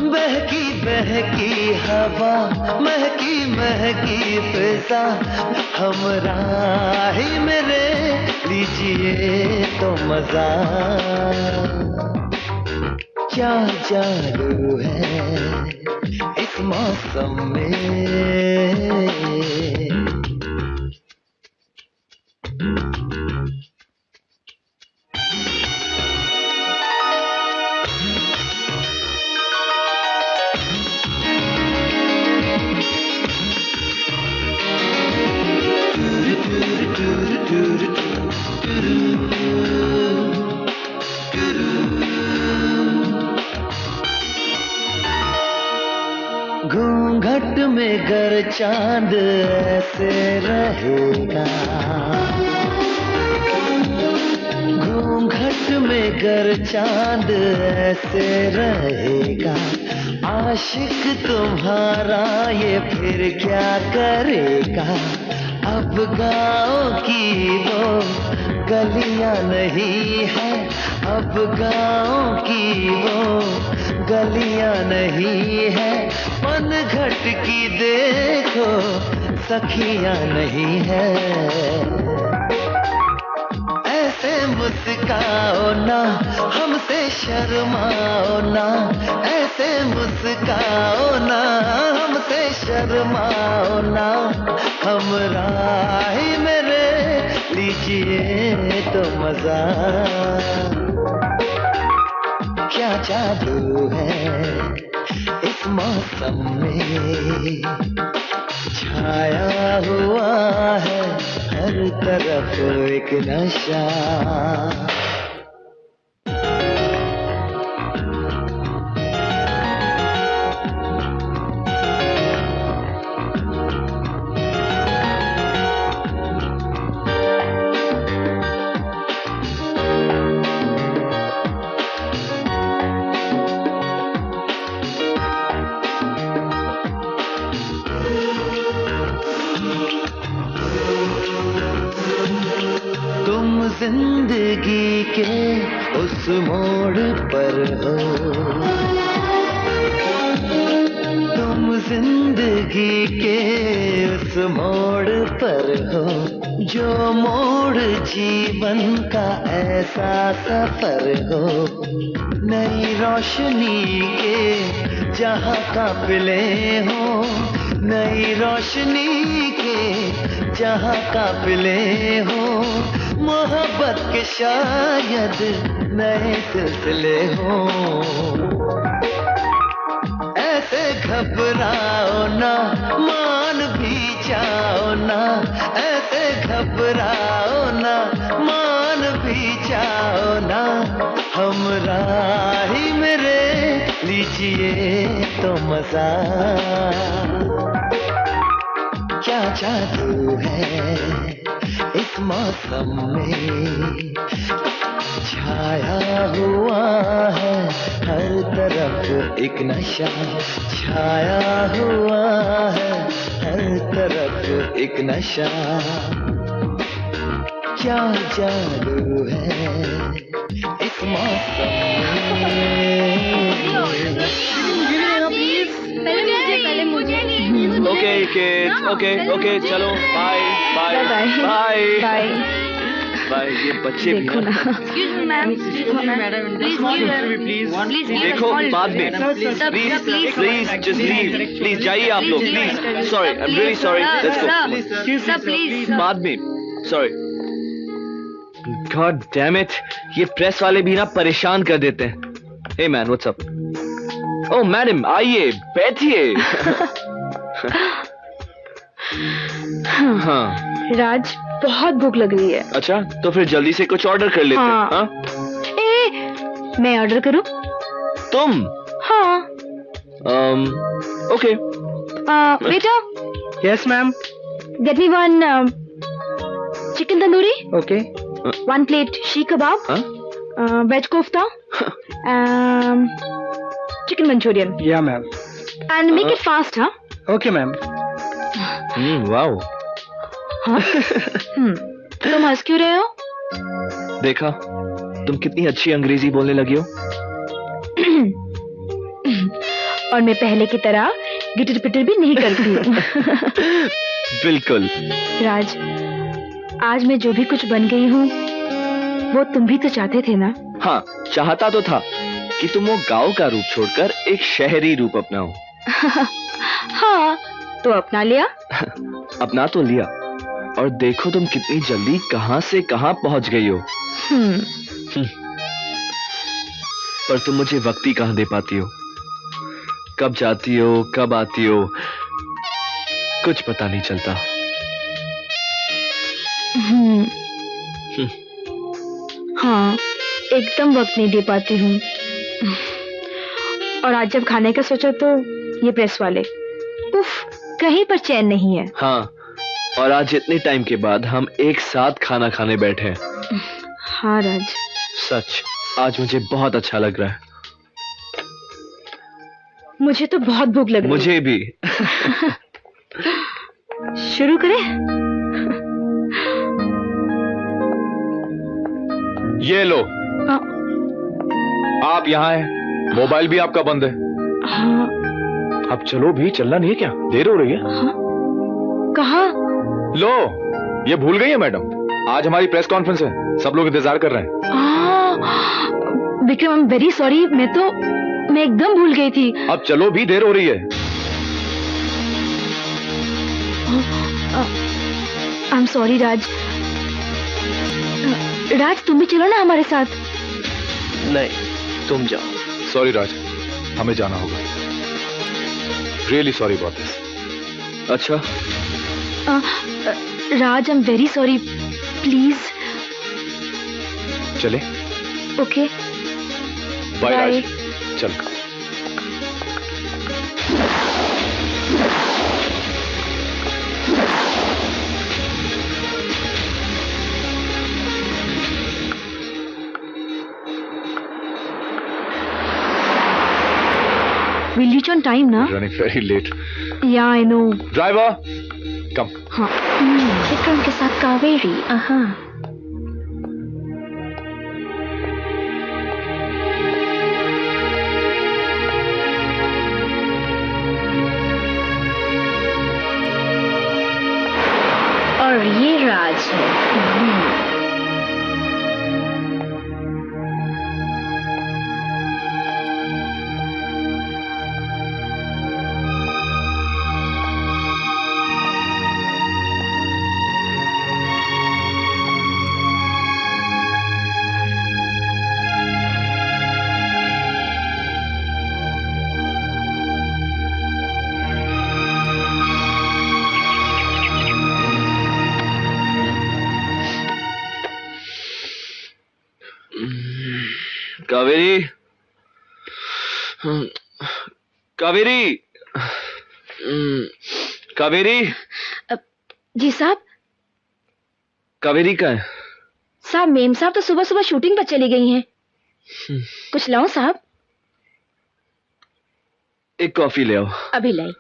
बहकी बहकी हवा, महकी महकी फिजा, हमराही मेरे लीजिए तो मजा। क्या जादू है इस मौसम में। घूंघट में गर चांद ऐसे रहेगा, घूंघट में गर चांद ऐसे रहेगा। आशिक तुम्हारा ये फिर क्या करेगा। अब गाँव की वो गलियां नहीं है, अब गाँव की वो गलियां नहीं है। पनघट की देखो सखियां नहीं है। ऐसे मुस्काओ ना, हमसे शर्माओ ना, ऐसे मुस्काओ ना, हमसे शर्माओ ना। हमराही मेरे लीजिए तो मजा। क्या जादू है इस मौसम में, छाया हुआ है हर तरफ एक नशा। जिंदगी के उस मोड़ पर हो, तुम जिंदगी के उस मोड़ पर हो। जो मोड़ जीवन का ऐसा सफर हो। नई रोशनी के जहाँ काफिले हो, नई रोशनी के जहाँ काफिले हो। मोहब्बत के शायद नए सिलसिले हो। ऐसे घबराओ ना, मान भी जाओ ना, ऐसे घबराओ ना, मान भी जाओ ना। हमराही मेरे लीजिए तो मजा। क्या जादू है इस मौसम में, छाया हुआ है हर तरफ एक नशा, छाया हुआ है हर तरफ एक नशा। क्या जादू है इस मौसम में। ओके किड्स, ओके चलो bye bye bye bye bye. ये बच्चे भी देखो ना। देखो बाद में, प्लीज जस्ट लीव, प्लीज जाइए आप लोग, please. Sorry, I am really sorry, let's go बाद में। सॉरी। गॉड डैम इट, ये प्रेस वाले भी ना परेशान कर देते हैं। Hey man, what's up? Oh madam, आइए बैठिए। हाँ राज, बहुत भूख लग रही है। अच्छा, तो फिर जल्दी से कुछ ऑर्डर कर लेते हैं। हाँ? मैं ऑर्डर करूं? तुम? हाँ। ओके। बेटा, yes ma'am. get me one chicken tandoori, okay. 1 plate sheikh kebab, हाँ? veg kofta, chicken manchurian, या ma'am. and make it fast, huh? Okay ma'am. Wow. हाँ? तुम हंस क्यों रहे हो? देखा, तुम कितनी अच्छी अंग्रेजी बोलने लगी हो। और मैं पहले की तरह गिटर पिटर भी नहीं करती हूँ। बिल्कुल। राज, आज मैं जो भी कुछ बन गई हूँ वो तुम भी तो चाहते थे ना? हाँ, चाहता तो था कि तुम वो गांव का रूप छोड़कर एक शहरी रूप अपनाओ। हाँ, तो अपना लिया। अपना तो लिया, और देखो तुम कितनी जल्दी कहां से कहां पहुंच गई हो। पर तुम मुझे वक्त ही कहां दे पाती हो। कब जाती हो, कब आती हो, कुछ पता नहीं चलता। हाँ, एकदम वक्त नहीं दे पाती हूँ। और आज जब खाने का सोचा तो ये प्रेस वाले, उफ, कहीं पर चैन नहीं है। हाँ, और आज इतने टाइम के बाद हम एक साथ खाना खाने बैठे हैं। हाँ राज, सच, आज मुझे बहुत अच्छा लग रहा है। मुझे तो बहुत भूख लग रही है। मुझे भी। शुरू करें? ये लो, हाँ। आप यहाँ हैं, मोबाइल भी आपका बंद है। हाँ। अब चलो भी, चलना नहीं है क्या? देर हो रही है। हाँ? कहाँ? लो, ये भूल गई है मैडम, आज हमारी प्रेस कॉन्फ्रेंस है, सब लोग इंतजार कर रहे हैं। विक्रम, आई एम वेरी सॉरी, मैं एकदम भूल गई थी। अब चलो भी, देर हो रही है। आई एम सॉरी राज। राज, तुम भी चलो ना हमारे साथ। नहीं, तुम जाओ। सॉरी राज, हमें जाना होगा। Really sorry about this. अच्छा, Raj, I am very sorry, please. चले? ओके, बाय राज, चल। we'll reach on time ना? Running very late. Yeah, I know. Driver, come. हाँ, विक्रम के साथ कावेरी। और ये राज है। कावेरी, कावेरी, कावेरी। जी साहब। कावेरी का है? साहब, मेम साहब तो सुबह सुबह शूटिंग पर चली गई हैं। कुछ लाऊं साहब? एक कॉफी ले आओ। अभी लाई।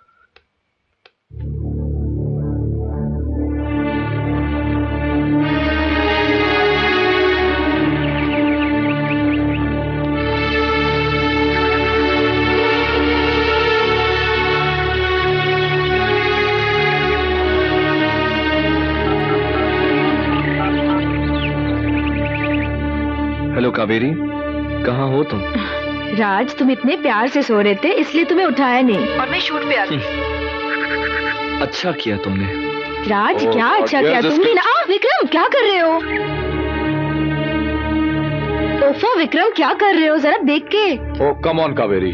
हेलो कावेरी, कहाँ हो तुम? राज, तुम इतने प्यार से सो रहे थे इसलिए तुम्हें उठाया नहीं, और मैं शूट पे आ गई। अच्छा किया तुमने। राज, Oh, क्या God, अच्छा yes, किया this तुमने ना? विक्रम, क्या कर रहे हो? ओफो विक्रम, क्या कर रहे हो? जरा देख के। Oh, come on, Kaveri.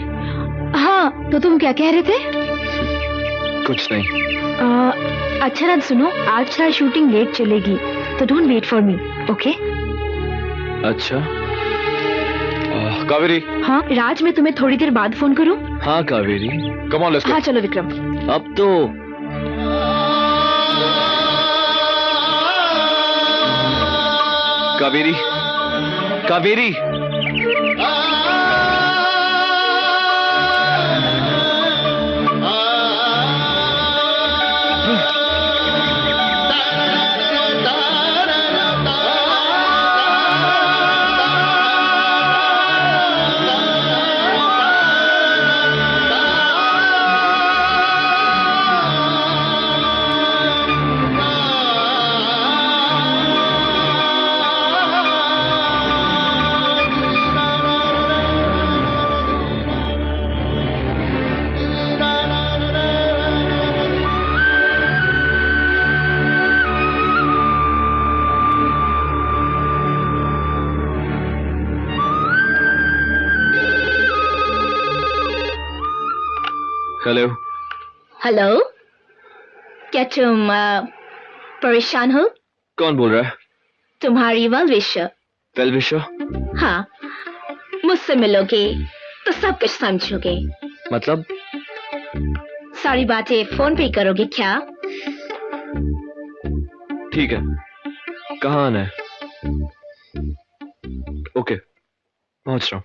हाँ, तो तुम क्या कह रहे थे? कुछ नहीं। अच्छा राज, सुनो, आज शायद शूटिंग लेट चलेगी, तो don't wait for me, okay? अच्छा, कावेरी, हाँ राज, मैं तुम्हें थोड़ी देर बाद फोन करूँ? हाँ कावेरी, कम ऑन लेट्स हाँ चलो विक्रम। अब तो कावेरी, कावेरी, हेलो। हेलो, क्या तुम परेशान हो? कौन बोल रहा है? तुम्हारी वेलविशर। वेलविशर? हाँ, मुझसे मिलोगे तो सब कुछ समझोगे। मतलब? सारी बातें फोन पे करोगे क्या? ठीक है, कहाँ आना है? ओके, पहुंच रहा हूँ।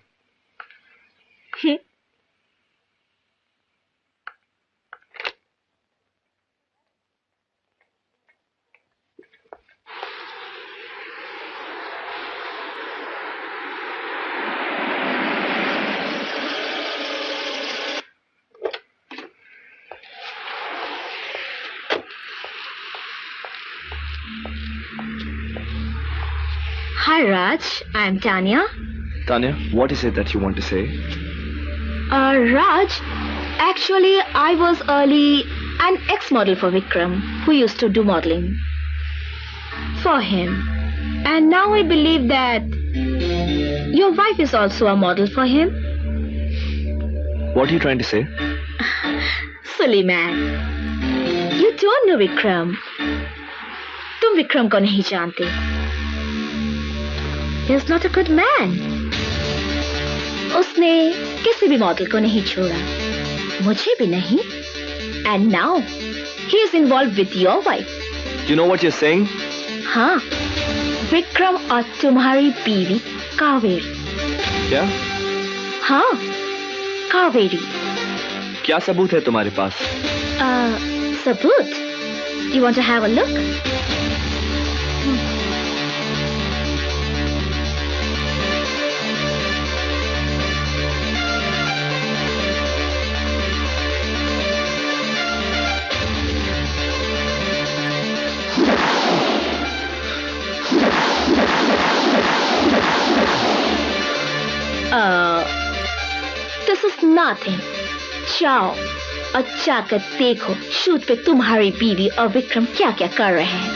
Hi Raj, I'm Tanya. Tanya, what is it that you want to say? Raj, actually I was early an ex-model for Vikram, who used to do modeling for him. And now I believe that your wife is also a model for him. What are you trying to say? Silly man. You don't know Vikram. तुम विक्रम को नहीं जानते. He's not a good man. उसने किसी भी model को नहीं छोड़ा, मुझे भी नहीं. And now he is involved with your wife. You know what you're saying? हाँ, विक्रम और तुम्हारी बीवी कावेरी. क्या? हाँ, कावेरी. क्या सबूत है तुम्हारे पास? सबूत? You want to have a look? This is nothing. जाओ और जाकर देखो शूट पे तुम्हारी बीवी और विक्रम क्या क्या कर रहे हैं.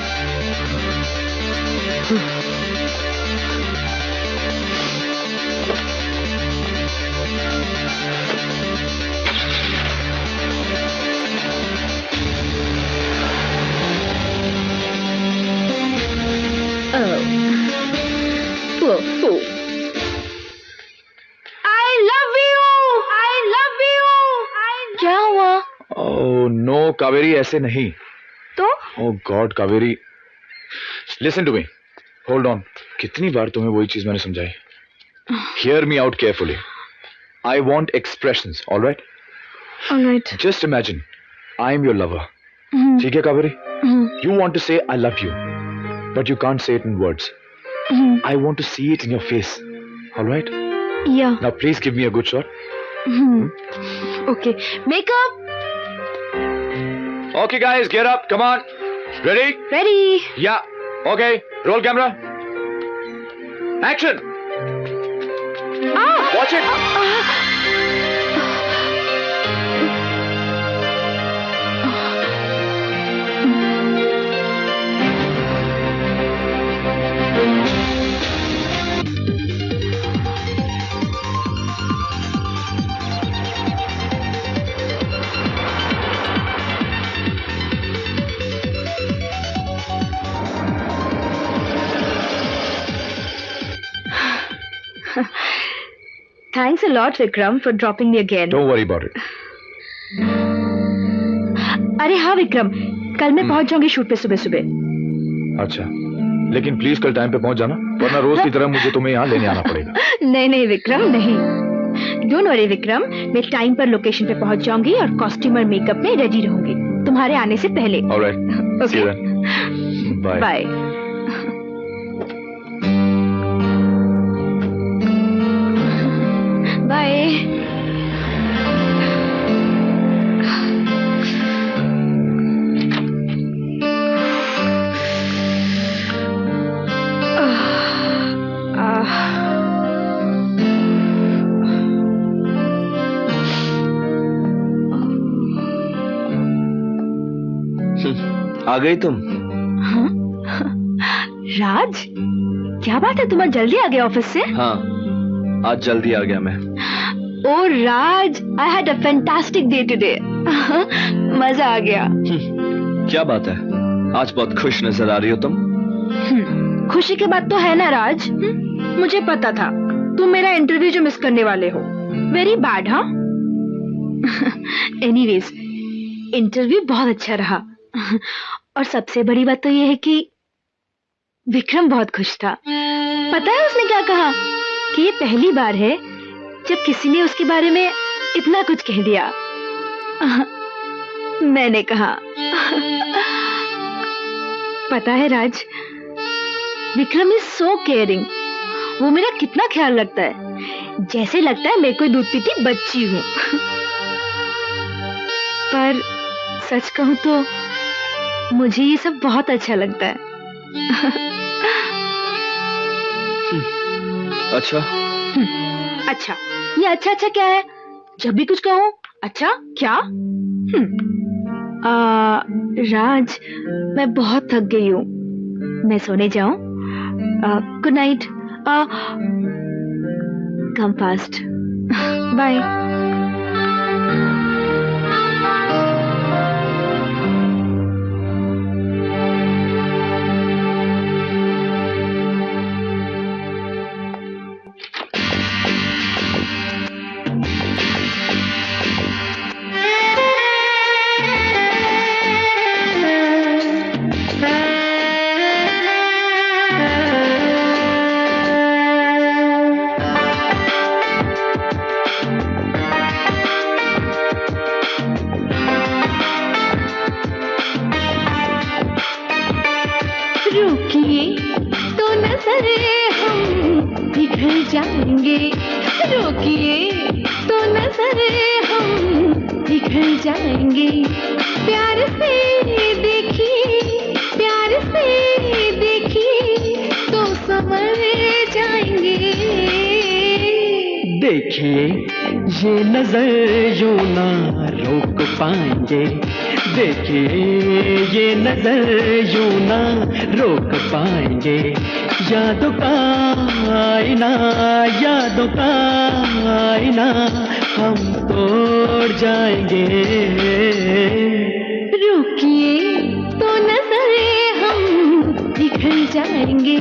Poor fool. क्या हुआ? ओह नो कावेरी, ऐसे नहीं. तो? Oh god Kaveri, listen to me. Hold on. कितनी बार तुम्हें वही चीज मैंने समझाई. Hear me out carefully. I want expressions, alright? Alright. Just imagine I am your lover. ठीक है Kaveri? You want to say I love you, but you can't say it in words. I want to see it in your face. Alright? Ya. Now please give me a good shot. Okay. Makeup. Okay guys, get up. Come on. Ready? Ready. Yeah. Okay. Roll camera. Action. Watch it. Thanks a lot, Vikram, for dropping me again. Don't worry about it. अरे हाँ विक्रम, कल मैं पहुंच जाऊंगी shoot पे सुबह सुबह। अच्छा, लेकिन प्लीज कल टाइम पे पहुंच जाना, वरना रोज की तरह मुझे तुम्हें यहाँ लेने आना पड़ेगा। नहीं नहीं विक्रम, नहीं। डोंट वरी विक्रम, मैं टाइम पर लोकेशन पे पहुंच जाऊंगी और कॉस्ट्यूम और मेकअप में रेडी रहूंगी तुम्हारे आने से पहले। Alright, see you then. Bye bye. Bye. आ गई तुम? राज, क्या बात है, तुम्हारा जल्दी आ गया ऑफिस से? हाँ, आज जल्दी आ गया मैं। Oh Raj, I had a fantastic day today. मजा आ गया। क्या बात है, आज बहुत खुश नजर आ रही हो तुम। खुशी की बात तो है ना राज। मुझे पता था तुम मेरा इंटरव्यू जो मिस करने वाले हो। वेरी बैड, हाँ। एनीवेज, इंटरव्यू बहुत अच्छा रहा और सबसे बड़ी बात तो ये है कि विक्रम बहुत खुश था। पता है उसने क्या कहा? कि ये पहली बार है जब किसी ने उसके बारे में इतना कुछ कह दिया। मैंने कहा पता है राज, विक्रम इज सो केयरिंग। वो मेरा कितना ख्याल रखता है, जैसे लगता है मैं कोई दूध पीती बच्ची हूँ। पर सच कहूं तो मुझे ये सब बहुत अच्छा लगता है। अच्छा। अच्छा, ये अच्छा अच्छा क्या है? जब भी कुछ कहूं अच्छा क्या? राज, मैं बहुत थक गई हूँ, मैं सोने जाऊं? Good night. Come fast. Bye. जाएंगे, रोकिए तो नजर हम बिखर जाएंगे। प्यार से देखिए, प्यार से देखिए तो समझ जाएंगे। देखिए ये नजर यूं ना रोक पाएंगे, देखिए ये नजर यूं ना रोक पाएंगे। यादों का आईना, यादों का आईना हम तोड़ जाएंगे। रुकिए तो नजर हम बिखर जाएंगे।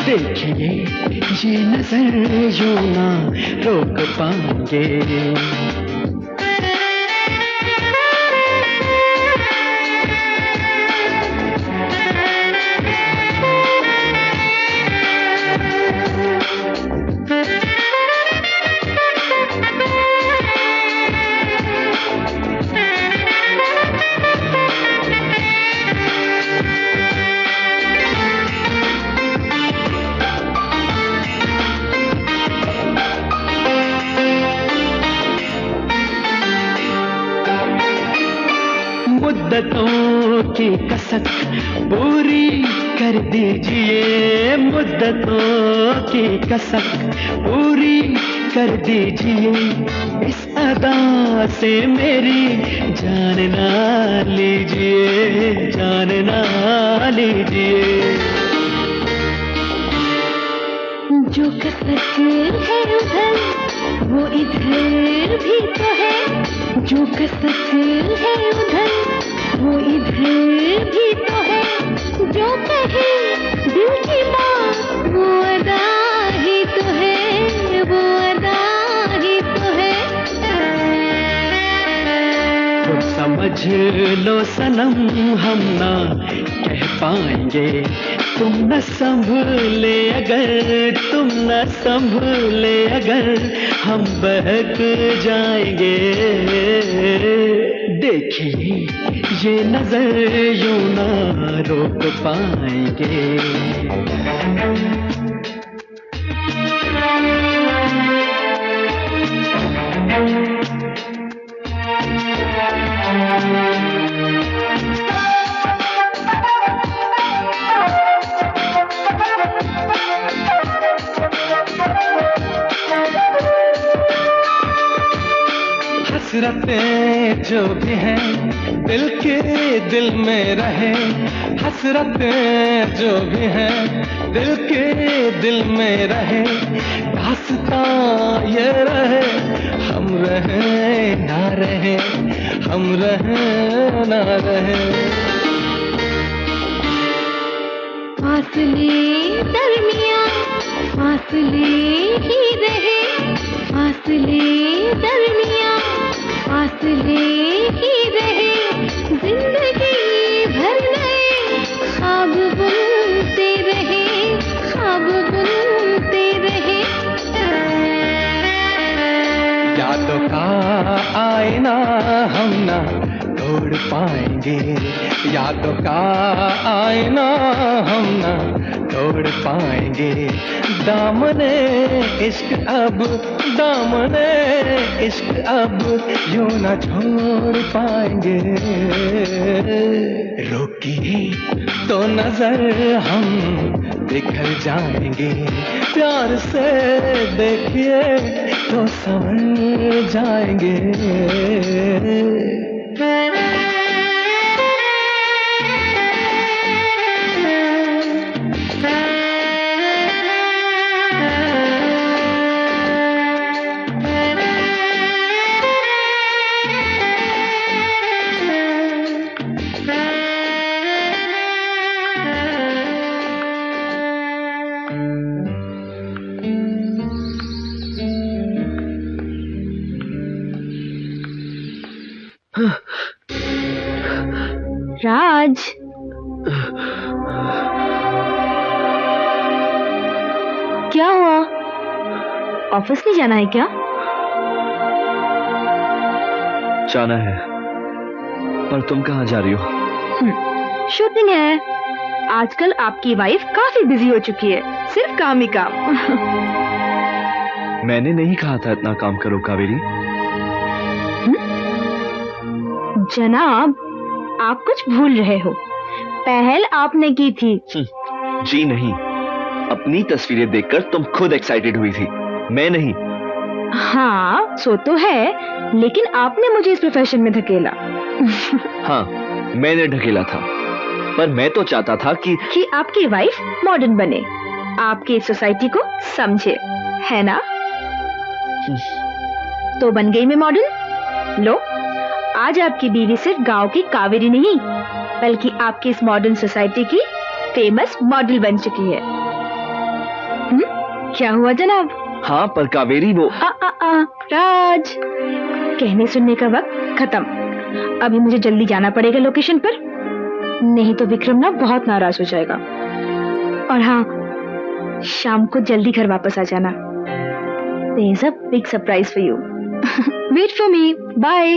देखिए ये नजर यूं ना रोक पाएंगे। मुद्दतों की कसक पूरी कर दीजिए, मुद्दतों की कसक पूरी कर दीजिए। इस अदा से मेरी जान ना लीजिए, जान ना लीजिए। जो कसक है उधर वो इधर भी तो है, जो कसक है उधर वो इधर भी तो है। जो कहे दिल की बात वो अदा ही तो है, वो अदा लो सनम, हम ना कह पाएंगे। तुम न संभले अगर, तुम न संभले अगर, हम बहक जाएंगे। देखिए ये नजर यूं ना रोक पाएंगे। हसरतें जो भी हैं दिल के दिल में रहे, हसरतें जो भी हैं दिल के दिल में रहे। दास्तां ये रहे, हम रहे ना रहे, हम रहे ना रहे। फासले दरमियां फासले ही रहे, फासले दरमियां फासले ही रहे। जिंदगी भर नए ख्वाब बुनते रहे, ख्वाब बुनते रहे। यादों का आईना हम ना तोड़ पाएंगे, यादों का आईना हम ना तोड़ पाएंगे। दामने इश्क अब, दामने इश्क अब यूं ना छोड़ पाएंगे। रोकिए तो नजर हम बिखर जाएंगे, प्यार से देखिए तो समझ जाएंगे। राज, क्या हुआ? ऑफिस नहीं जाना है क्या? जाना है, पर तुम कहाँ जा रही हो? शूटिंग है। आजकल आपकी वाइफ काफी बिजी हो चुकी है, सिर्फ काम ही काम। मैंने नहीं कहा था इतना काम करो कावेरी। जनाब, आप कुछ भूल रहे हो। पहल आपने की थी। जी नहीं, अपनी तस्वीरें देखकर तुम खुद एक्साइटेड हुई थी, मैं नहीं। हाँ, सो तो है, लेकिन आपने मुझे इस प्रोफेशन में धकेला। हाँ, मैंने ढकेला था, पर मैं तो चाहता था कि आपकी वाइफ मॉडर्न बने, आपकी सोसाइटी को समझे, है ना? तो बन गई मैं मॉडर्न। लो, आज आपकी बीवी सिर्फ गांव की कावेरी नहीं, बल्कि आपकी इस मॉडर्न सोसाइटी की फेमस मॉडल बन चुकी है। क्या हुआ जनाब? हाँ, पर कावेरी वो राज, कहने सुनने का वक्त खत्म। अभी मुझे जल्दी जाना पड़ेगा लोकेशन पर, नहीं तो विक्रम ना बहुत नाराज हो जाएगा। और हाँ, शाम को जल्दी घर वापस आ जाना। There's a big surprise for you. Wait for me. Bye.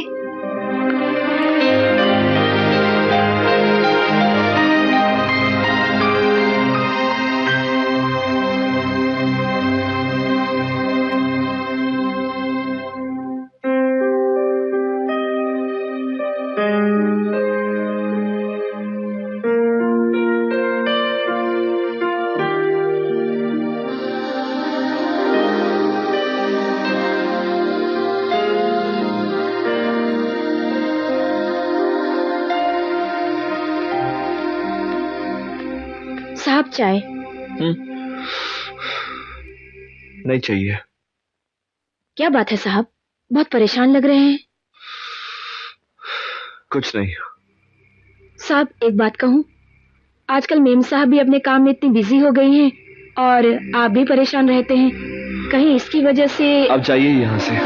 साहब, चाय? नहीं चाहिए। क्या बात है साहब, बहुत परेशान लग रहे हैं। कुछ नहीं। साहब, एक बात कहूँ, आजकल मेम साहब भी अपने काम में इतनी बिजी हो गई हैं और आप भी परेशान रहते हैं, कहीं इसकी वजह से। अब जाइए यहाँ से।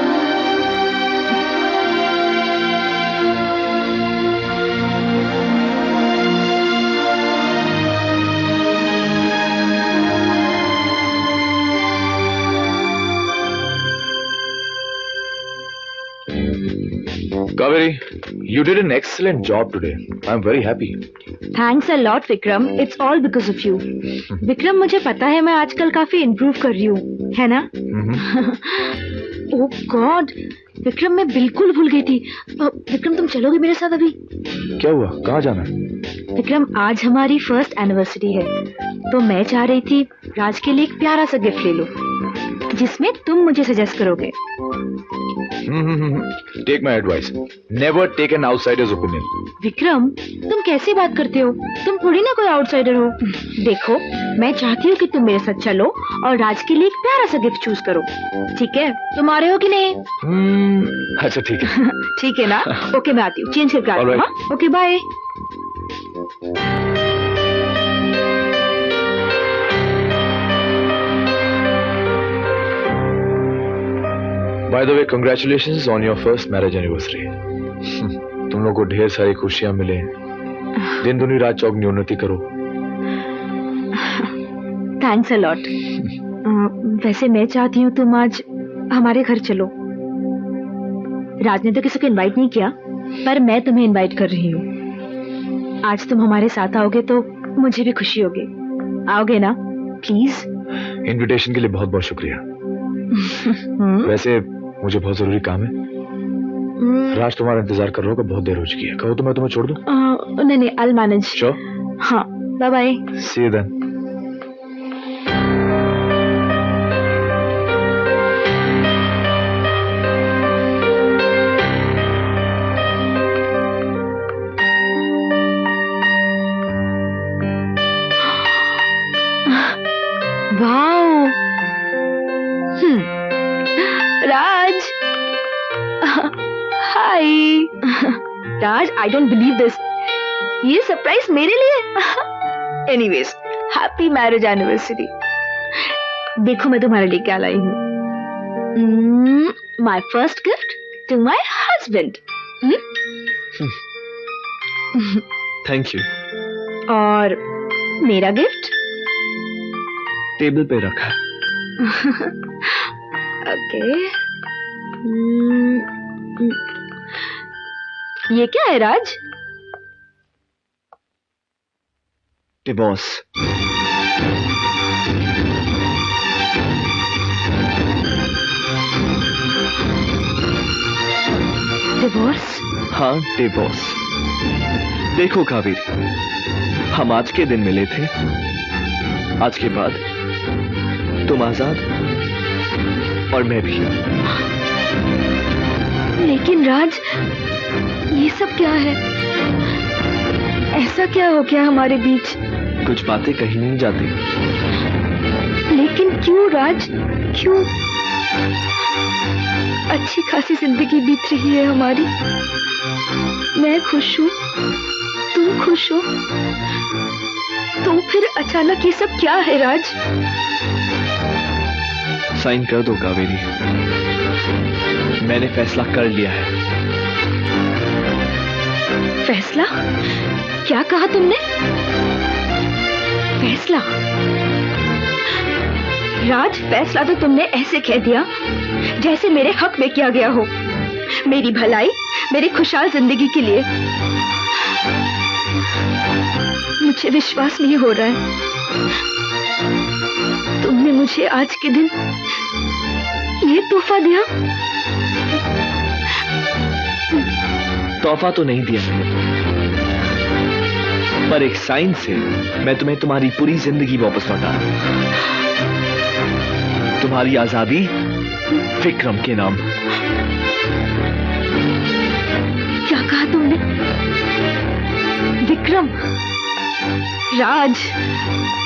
Kaveri, you did an excellent job today. I'm very happy. Thanks a lot Vikram, it's all because of you. Vikram, मुझे पता है मैं आजकल काफी इम्प्रूव कर रही हूँ, है ना? ओह गॉड विक्रम, मैं बिल्कुल भूल गई थी। विक्रम, तुम चलोगे मेरे साथ अभी? क्या हुआ? कहाँ जाना है? विक्रम, आज हमारी फर्स्ट एनिवर्सरी है, तो मैं चाह रही थी राज के लिए एक प्यारा सा गिफ्ट ले लो, जिसमें तुम मुझे सजेस्ट करोगे। Take my advice. Never take an outsider's opinion. Vikram, तुम कैसे बात करते हो? तुम थोड़ी ना कोई आउटसाइडर हो। देखो, मैं चाहती हूँ कि तुम मेरे साथ चलो और राज के लिए एक प्यारा सा गिफ्ट चूज करो, ठीक है? तुम आ रहे हो कि नहीं? अच्छा ठीक है। ठीक है ना? ओके, मैं आती हूँ, चेंज करके आती हूँ। Alright. हाँ? Okay, bye. By the way, congratulations on your first marriage anniversary. तुम लोगों को ढेर सारी खुशियां मिले, दिन दुनी रात चौगनी उन्नति करो। Thanks a lot. वैसे मैं चाहती हूँ तुम आज हमारे घर चलो। राज ने तो किसी को इनवाइट नहीं किया, पर मैं तुम्हें इनवाइट कर रही हूँ। आज तुम हमारे साथ आओगे तो मुझे भी खुशी होगी। आओगे ना? प्लीज। इनविटेशन के लिए बहुत बहुत शुक्रिया। वैसे मुझे बहुत जरूरी काम है। राज तुम्हारा इंतजार कर रहा होगा, बहुत देर हो चुकी है। कहो तो मैं तुम्हें छोड़ दूं? नहीं, I'll manage। Sure? हाँ, bye bye. See you then. Wow, Raj, hi. Raj, I don't believe this. ये सरप्राइज मेरे लिए? Anyways, happy marriage anniversary. देखो मैं तुम्हारे लिए क्या लाई हूँ। My first gift to my husband. Thank you. और मेरा गिफ्ट टेबल पे रखा है। ओके। ये क्या है राज? डिवोर्स। डिवोर्स? हाँ, डिवोर्स। देखो कावेरी, हम आज के दिन मिले थे, आज के बाद तुम आजाद और मैं भी। लेकिन राज, ये सब क्या है? ऐसा क्या हो गया हमारे बीच? कुछ बातें कही नहीं जाती। लेकिन क्यों राज, क्यों? अच्छी खासी जिंदगी बीत रही है हमारी। मैं खुश हूँ, तुम खुश हो, तो फिर अचानक ये सब क्या है राज? साइन कर दो कावेरी, मैंने फैसला कर लिया है। फैसला? क्या कहा तुमने? फैसला? राज, फैसला तो तुमने ऐसे कह दिया जैसे मेरे हक में किया गया हो, मेरी भलाई, मेरी खुशहाल जिंदगी के लिए। मुझे विश्वास नहीं हो रहा है, तुमने मुझे आज के दिन ये तोहफा दिया। तोहफा तो नहीं दिया मैंने, पर एक साइन से मैं तुम्हें तुम्हारी पूरी जिंदगी वापस लौटा रहा हूं। तुम्हारी आजादी विक्रम के नाम। क्या कहा तुमने? विक्रम? राज,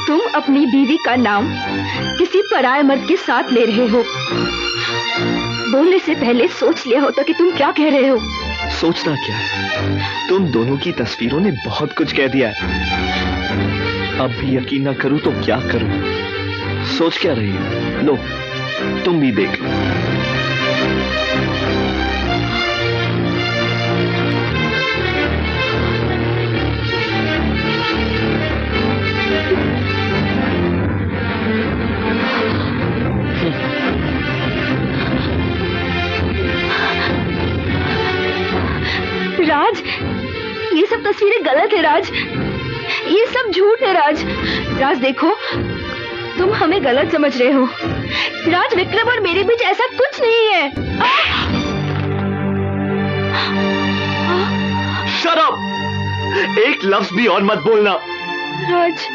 तुम अपनी बीवी का नाम किसी पराये मर्द के साथ ले रहे हो। बोलने से पहले सोच लिया होता कि तुम क्या कह रहे हो। सोचना क्या है, तुम दोनों की तस्वीरों ने बहुत कुछ कह दिया है। अब भी यकीन न करूं तो क्या करूं? सोच क्या रही हो? लो, तुम भी देख लो। राज, ये सब झूठ है राज। राज देखो, तुम हमें गलत समझ रहे हो। राज, विक्रम और मेरे बीच ऐसा कुछ नहीं है। Shut up! एक लफ्ज भी और मत बोलना। राज,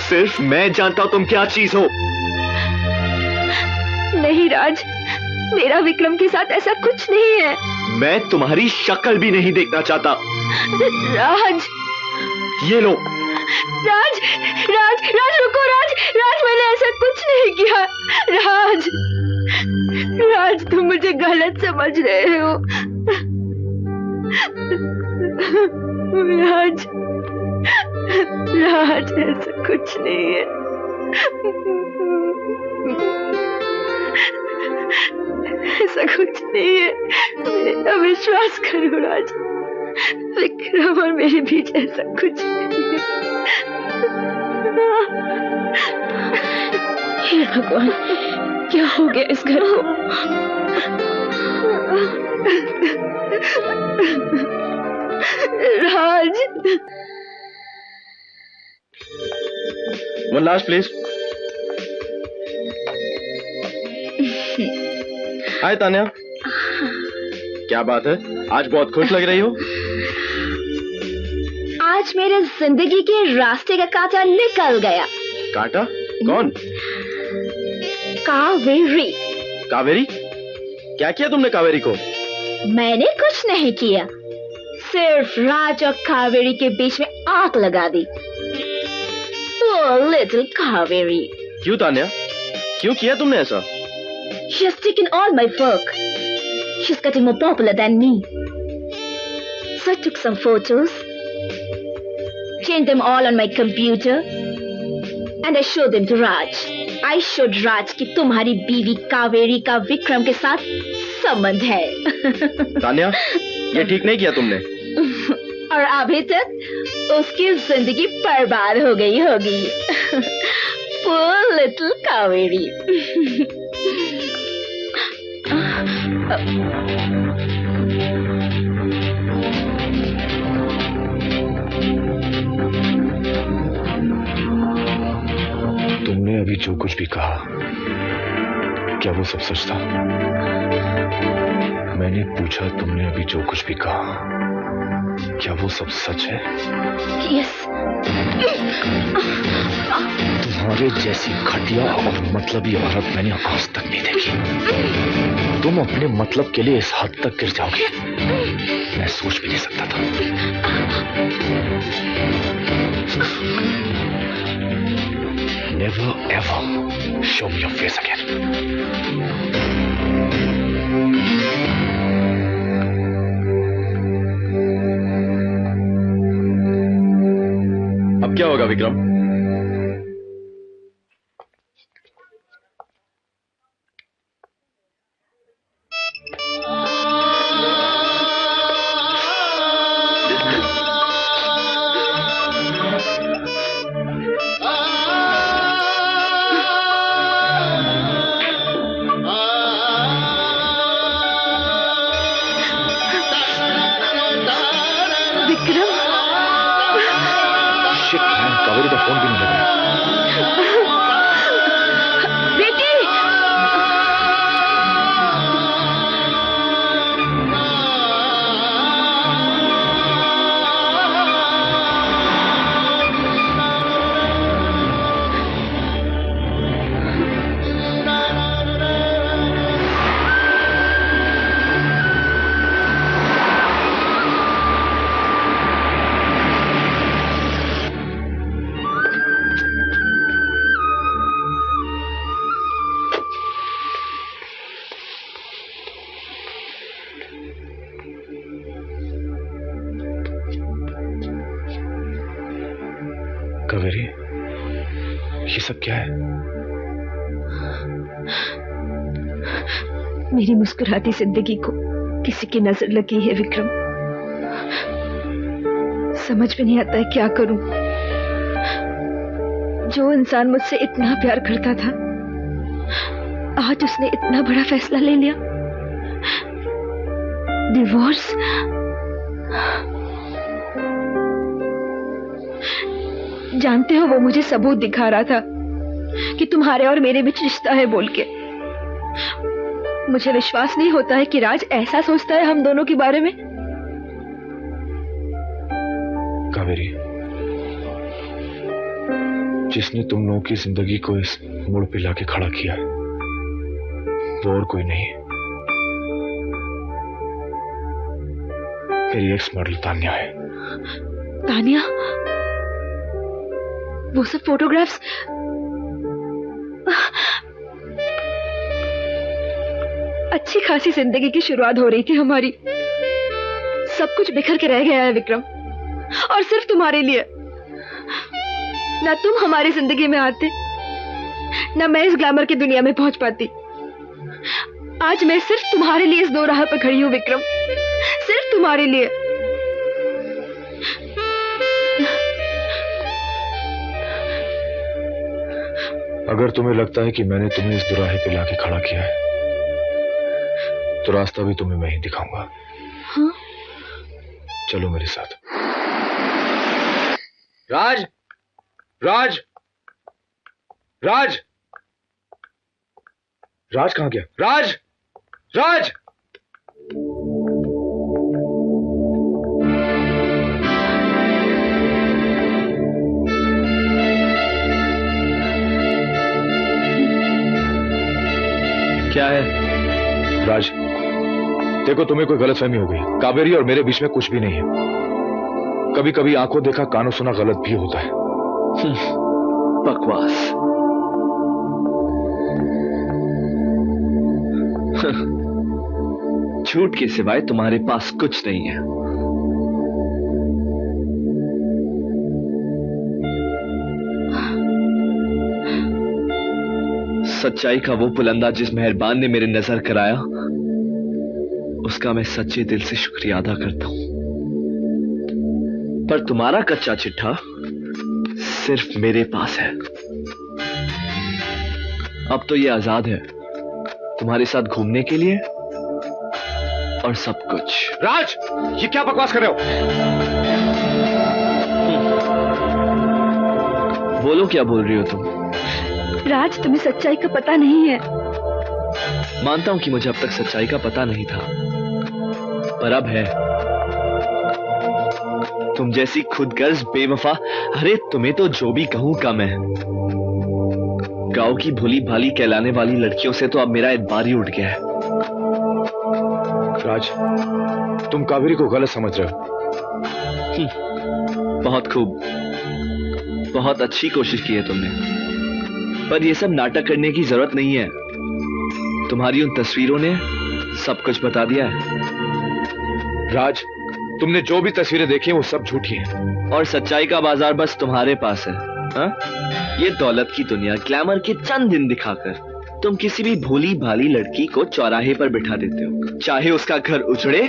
सिर्फ मैं जानता हूं तुम क्या चीज हो। नहीं राज, मेरा विक्रम के साथ ऐसा कुछ नहीं है। मैं तुम्हारी शक्ल भी नहीं देखना चाहता। राज, ये लो। राज, राज, राज रुको राज, राज मैंने ऐसा कुछ नहीं किया। राज, राज तुम मुझे गलत समझ रहे हो। राज, राज ऐसा कुछ नहीं है। ऐसा कुछ नहीं है, मेरा विश्वास करो राज। विक्रम और मेरे बीच ऐसा कुछ नहीं है। हे भगवान, क्या हो गया इस घर को? राज, वन लास्ट प्लीज। हाय तान्या, क्या बात है, आज बहुत खुश लग रही हो। आज मेरे जिंदगी के रास्ते का कांटा निकल गया। कांटा? कौन? कावेरी। कावेरी? क्या किया तुमने कावेरी को? मैंने कुछ नहीं किया, सिर्फ राज और कावेरी के बीच में आग लगा दी। Poor little Kaveri. क्यों तान्या, क्यों किया तुमने ऐसा? She has taken all my work. She's getting more popular than me. So I took some photos, changed them all on my computer, and I showed them to Raj. I showed Raj कि तुम्हारी बीवी कावेरी का विक्रम के साथ संबंध है। तान्या, ये ठीक नहीं किया तुमने। और अभी तक उसकी जिंदगी बर्बाद हो गई होगी। Poor little Kaveri. तुमने अभी जो कुछ भी कहा, क्या वो सब सच था? मैंने पूछा, तुमने अभी जो कुछ भी कहा, क्या वो सब सच है? Yes. तुम्हारे जैसी घटिया और मतलबी औरत मैंने आज तक नहीं देखी। तुम अपने मतलब के लिए इस हद तक गिर जाओगे, मैं सोच भी नहीं सकता था। Never ever show me your face again. अब क्या होगा विक्रम? कावेरी का फोन भी नहीं लग रहा। बेटी, कावेरी, ये सब क्या है? मेरी मुस्कुराती जिंदगी को किसी की नजर लगी है विक्रम। समझ में नहीं आता है क्या करूं। जो इंसान मुझसे इतना प्यार करता था, आज उसने इतना बड़ा फैसला ले लिया, डिवोर्स। जानते हो वो मुझे सबूत दिखा रहा था कि तुम्हारे और मेरे बीच रिश्ता है बोल के। मुझे विश्वास नहीं होता है कि राज ऐसा सोचता है हम दोनों के बारे में। कावेरी, जिसने तुम लोगों की जिंदगी को इस मोड़ पे लाके खड़ा किया है वो और कोई नहीं, मेरी एक्स मॉडल तान्या है। तान्या? वो सब फोटोग्राफ्स? अच्छी खासी जिंदगी की शुरुआत हो रही थी हमारी, सब कुछ बिखर के रह गया है विक्रम, और सिर्फ तुम्हारे लिए। ना तुम हमारी जिंदगी में आते, ना मैं इस ग्लैमर की दुनिया में पहुंच पाती। आज मैं सिर्फ तुम्हारे लिए इस दो राह पर खड़ी हूं विक्रम, सिर्फ तुम्हारे लिए। अगर तुम्हें लगता है कि मैंने तुम्हें इस दुराहे पे लाके खड़ा किया है तो रास्ता भी तुम्हें मैं ही दिखाऊंगा। हाँ? चलो मेरे साथ। राज, राज, राज, राज कहां गया? राज, राज। क्या है? राज, देखो तुम्हें कोई गलतफहमी हो गई। कावेरी और मेरे बीच में कुछ भी नहीं है। कभी कभी आंखों देखा कानों सुना गलत भी होता है। बकवास। झूठ के सिवाय तुम्हारे पास कुछ नहीं है। सच्चाई का वो पुलंदा जिस मेहरबान ने मेरी नजर कराया, उसका मैं सच्चे दिल से शुक्रिया अदा करता हूं। पर तुम्हारा कच्चा चिट्ठा सिर्फ मेरे पास है। अब तो ये आजाद है तुम्हारे साथ घूमने के लिए और सब कुछ। राज, ये क्या बकवास कर रहे हो? बोलो, क्या बोल रही हो तुम? राज, तुम्हें सच्चाई का पता नहीं है। मानता हूं कि मुझे अब तक सच्चाई का पता नहीं था, पर अब है। तुम जैसी खुदगर्ज बेवफा, अरे तुम्हें तो जो भी कहूं कम है। गांव की भोली भाली कहलाने वाली लड़कियों से तो अब मेरा एतबार ही उठ गया है। राज, तुम कावेरी को गलत समझ रहे हो। बहुत खूब, बहुत अच्छी कोशिश की है तुमने, पर यह सब नाटक करने की जरूरत नहीं है। तुम्हारी उन तस्वीरों ने सब कुछ बता दिया है। राज, तुमने जो भी तस्वीरें देखी वो सब झूठी हैं। और सच्चाई का बाजार बस तुम्हारे पास है। हा? ये दौलत की दुनिया ग्लैमर के चंद दिन दिखाकर तुम किसी भी भोली भाली लड़की को चौराहे पर बिठा देते हो, चाहे उसका घर उजड़े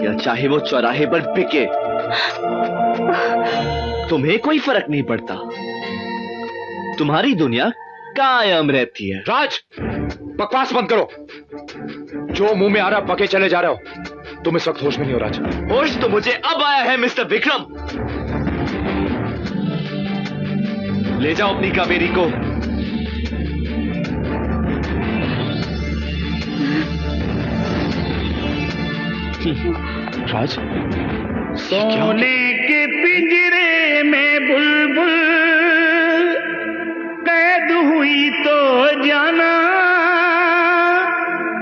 या चाहे वो चौराहे पर बिके। तुम्हें कोई फर्क नहीं पड़ता, तुम्हारी दुनिया कायम रहती है। राज, बकवास बंद करो। जो मुंह में आ रहा बके चले जा रहे हो। तुम इस वक्त होश में नहीं हो राज। होश तो मुझे अब आया है मिस्टर विक्रम। ले जाओ अपनी कावेरी को। राज, सोने के पिंजरे में बुलबुल कैद हुई तो जाना,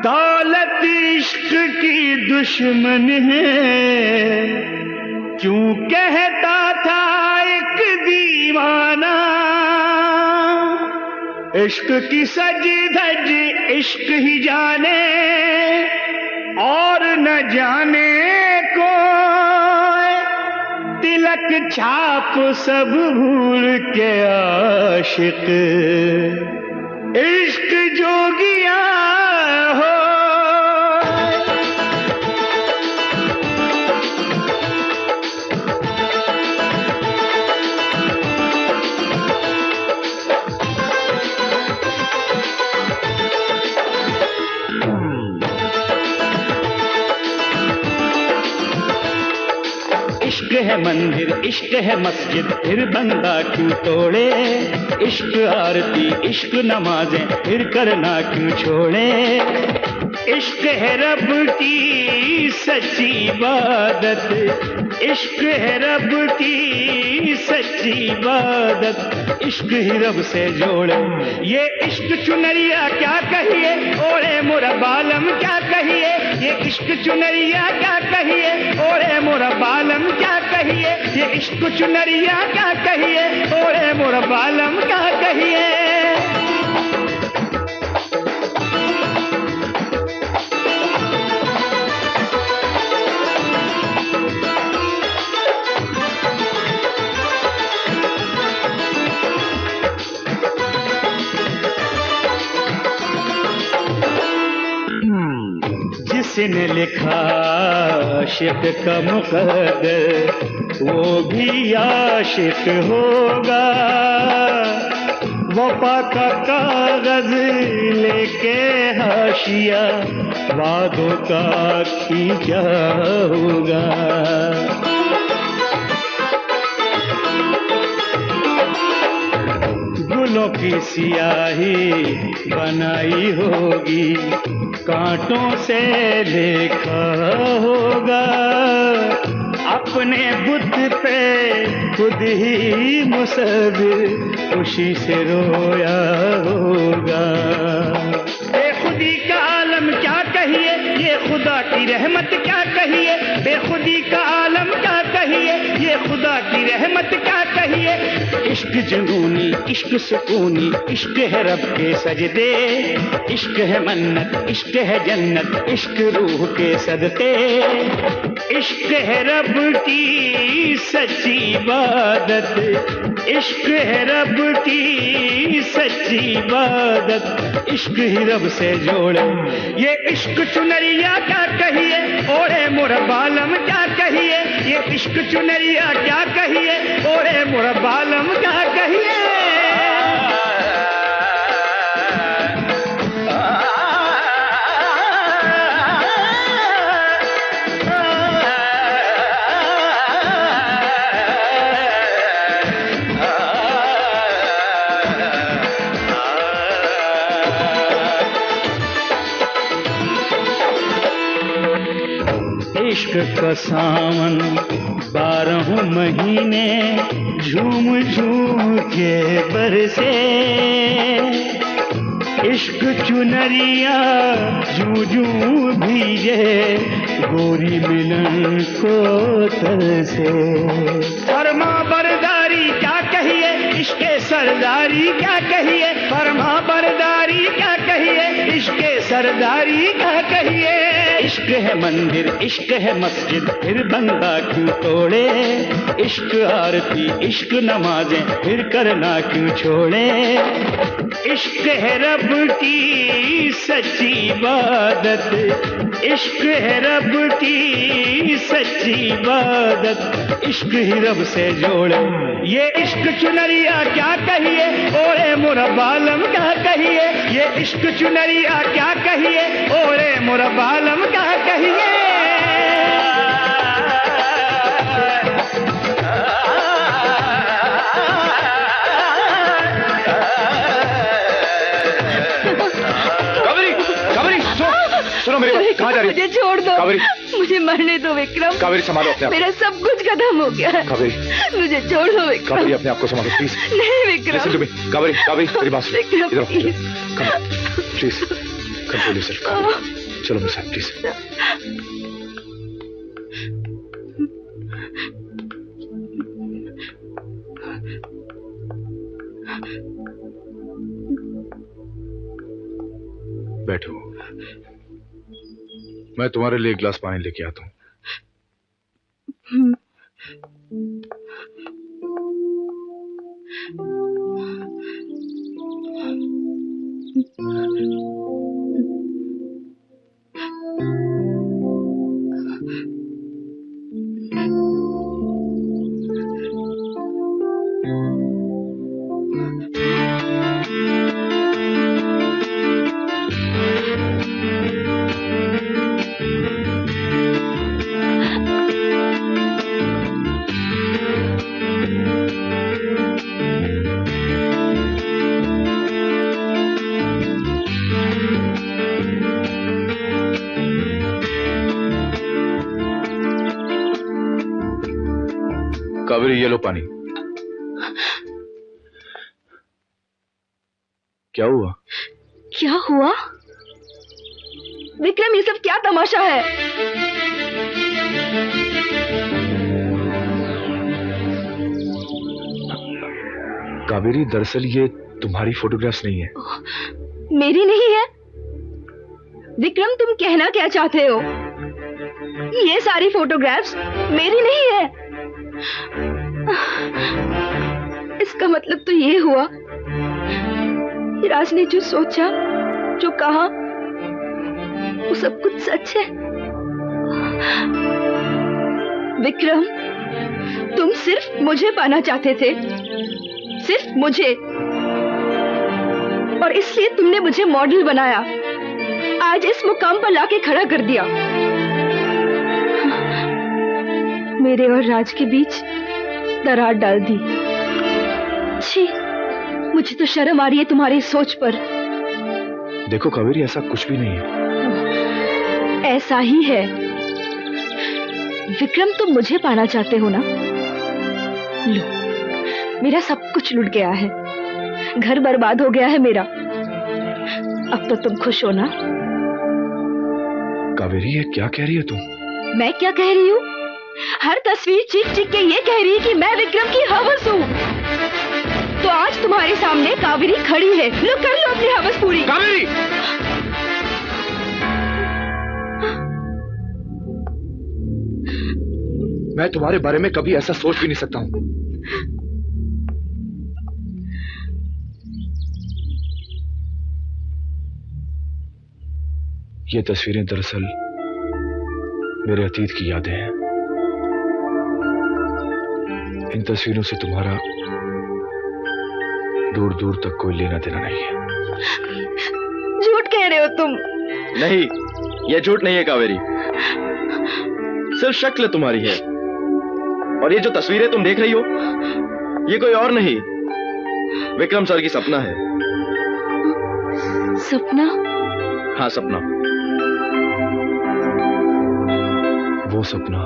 दौलत इश्क की दुश्मन है, क्यों कहता था एक दीवाना। इश्क की सज धज इश्क ही जाने, और न जाने कोई तिलक छाप सब भूल के आशिक इश्क जोगिया हो। इश्क है मंदिर, इश्क है मस्जिद, फिर बंदा क्यों तोड़े। इश्क आरती, इश्क नमाजें, फिर करना क्यों छोड़े। इश्क है रब की सच्ची इबादत, इश्क है रब की सच्ची इबादत, इश्क ही रब से जोड़े। ये इश्क चुनरिया क्या कहिए, ओरे मोरा बालम क्या कहिए। ये इश्क चुनरिया क्या कहिए, ओरे मोरा बालम क्या कहिए। ये इश्क चुनरिया क्या कहिए, ओरे मोरा बालम क्या कहिए। जिसने लिखा आशिक का मुकद्दर वो भी आशिक होगा। वफा का कागज लेके हाशिया वादों का खींचा होगा। गुलों की सियाही बनाई होगी, कांटों से देखा होगा। अपने बुत पे खुद ही मुसव्विर खुशी से रोया होगा। बेखुदी का आलम क्या कहिए, ये खुदा की रहमत क्या कहिए। बेखुदी का आलम क्या कहिए, ये खुदा की रहमत क्या कहिए। इश्क जुनूनी, इश्क सुकूनी, इश्क है रब के सजदे। इश्क है मन्नत, इश्क है जन्नत, इश्क रूह के सदके। इश्क है रब की सच्ची इबादत, इश्क है रब की सच्ची इबादत, इश्क ही रब से जोड़े। ये इश्क चुनरिया क्या कहिए, ओरे मोर बालम क्या कहिए। ये इश्क चुनरिया क्या कहिए, ओरे मोर बालम क्या कहिए। इश्क का सावन 12 महीने झूम झूम के बरसे। इश्क चुनरिया जू जू भीजे गोरी मिलन को तरसे। फरमा बरदारी क्या कहिए, इश्क सरदारी क्या कहिए। फरमा बरदारी क्या कहिए, इश्क सरदारी क्या कहिए। इश्क है मंदिर, इश्क है मस्जिद, फिर बंदा क्यों तोड़े। इश्क आरती, इश्क नमाजें, फिर करना क्यों छोड़े। इश्क है रब की सच्ची इबादत, इश्क है रब की सच्ची इबादत, इश्क ही रब से जोड़े। ये इश्क चुनरिया क्या कहिए, ओरे मोरा बालम क्या कहिए। ये इश्क चुनरिया क्या कहिए, ओरे मोरा बालम क्या कहिए। सुनो मेरी बात, कहाँ जा रही? मुझे छोड़ दो, कावेरी, मुझे मरने दो विक्रम। कावेरी संभालो अपने आप। मेरा सब कुछ खत्म हो गया। कावेरी, मुझे छोड़ दो विक्रम। कावेरी अपने आप को संभालो प्लीज। नहीं Vikram. Listen to me, Kaveri, Kaveri मेरी बात सुनो। विक्रम, इधर आओ, please. Come please, control yourself. चलो मेरे साथ प्लीज। बैठो, मैं तुम्हारे लिए एक गिलास पानी लेके आता हूं। कावेरी ये लो पानी। क्या हुआ? क्या हुआ? विक्रम, ये सब क्या तमाशा है? कावेरी, दरअसल ये तुम्हारी फोटोग्राफ्स नहीं है। मेरी नहीं है? विक्रम, तुम कहना क्या चाहते हो? ये सारी फोटोग्राफ्स मेरी नहीं है? इसका मतलब तो ये हुआ कि राज ने जो सोचा, जो कहा, वो सब कुछ सच है। विक्रम, तुम सिर्फ मुझे पाना चाहते थे, सिर्फ मुझे, और इसलिए तुमने मुझे मॉडल बनाया, आज इस मुकाम पर लाके खड़ा कर दिया। मेरे और राज के बीच दरार डाल दी। छी, मुझे तो शर्म आ रही है तुम्हारी सोच पर। देखो कावेरी, ऐसा कुछ भी नहीं है। ऐसा ही है। विक्रम, तुम मुझे पाना चाहते हो ना? लो, मेरा सब कुछ लुट गया है, घर बर्बाद हो गया है मेरा। अब तो तुम खुश हो ना? कावेरी, ये क्या कह रही है तुम? मैं क्या कह रही हूँ? हर तस्वीर चीख चीख के ये कह रही है कि मैं विक्रम की हवस हूँ। तो आज तुम्हारे सामने कावेरी खड़ी है। लो, कर लो अपनी हवस पूरी। कावेरी! मैं तुम्हारे बारे में कभी ऐसा सोच भी नहीं सकता हूं। ये तस्वीरें दरअसल मेरे अतीत की यादें हैं। इन तस्वीरों से तुम्हारा दूर दूर तक कोई लेना देना नहीं है। झूठ कह रहे हो तुम। नहीं, यह झूठ नहीं है कावेरी, सिर्फ शक्ल तुम्हारी है। और ये जो तस्वीरें तुम देख रही हो, ये कोई और नहीं, विक्रम सर की सपना है। सपना? हाँ, सपना। वो सपना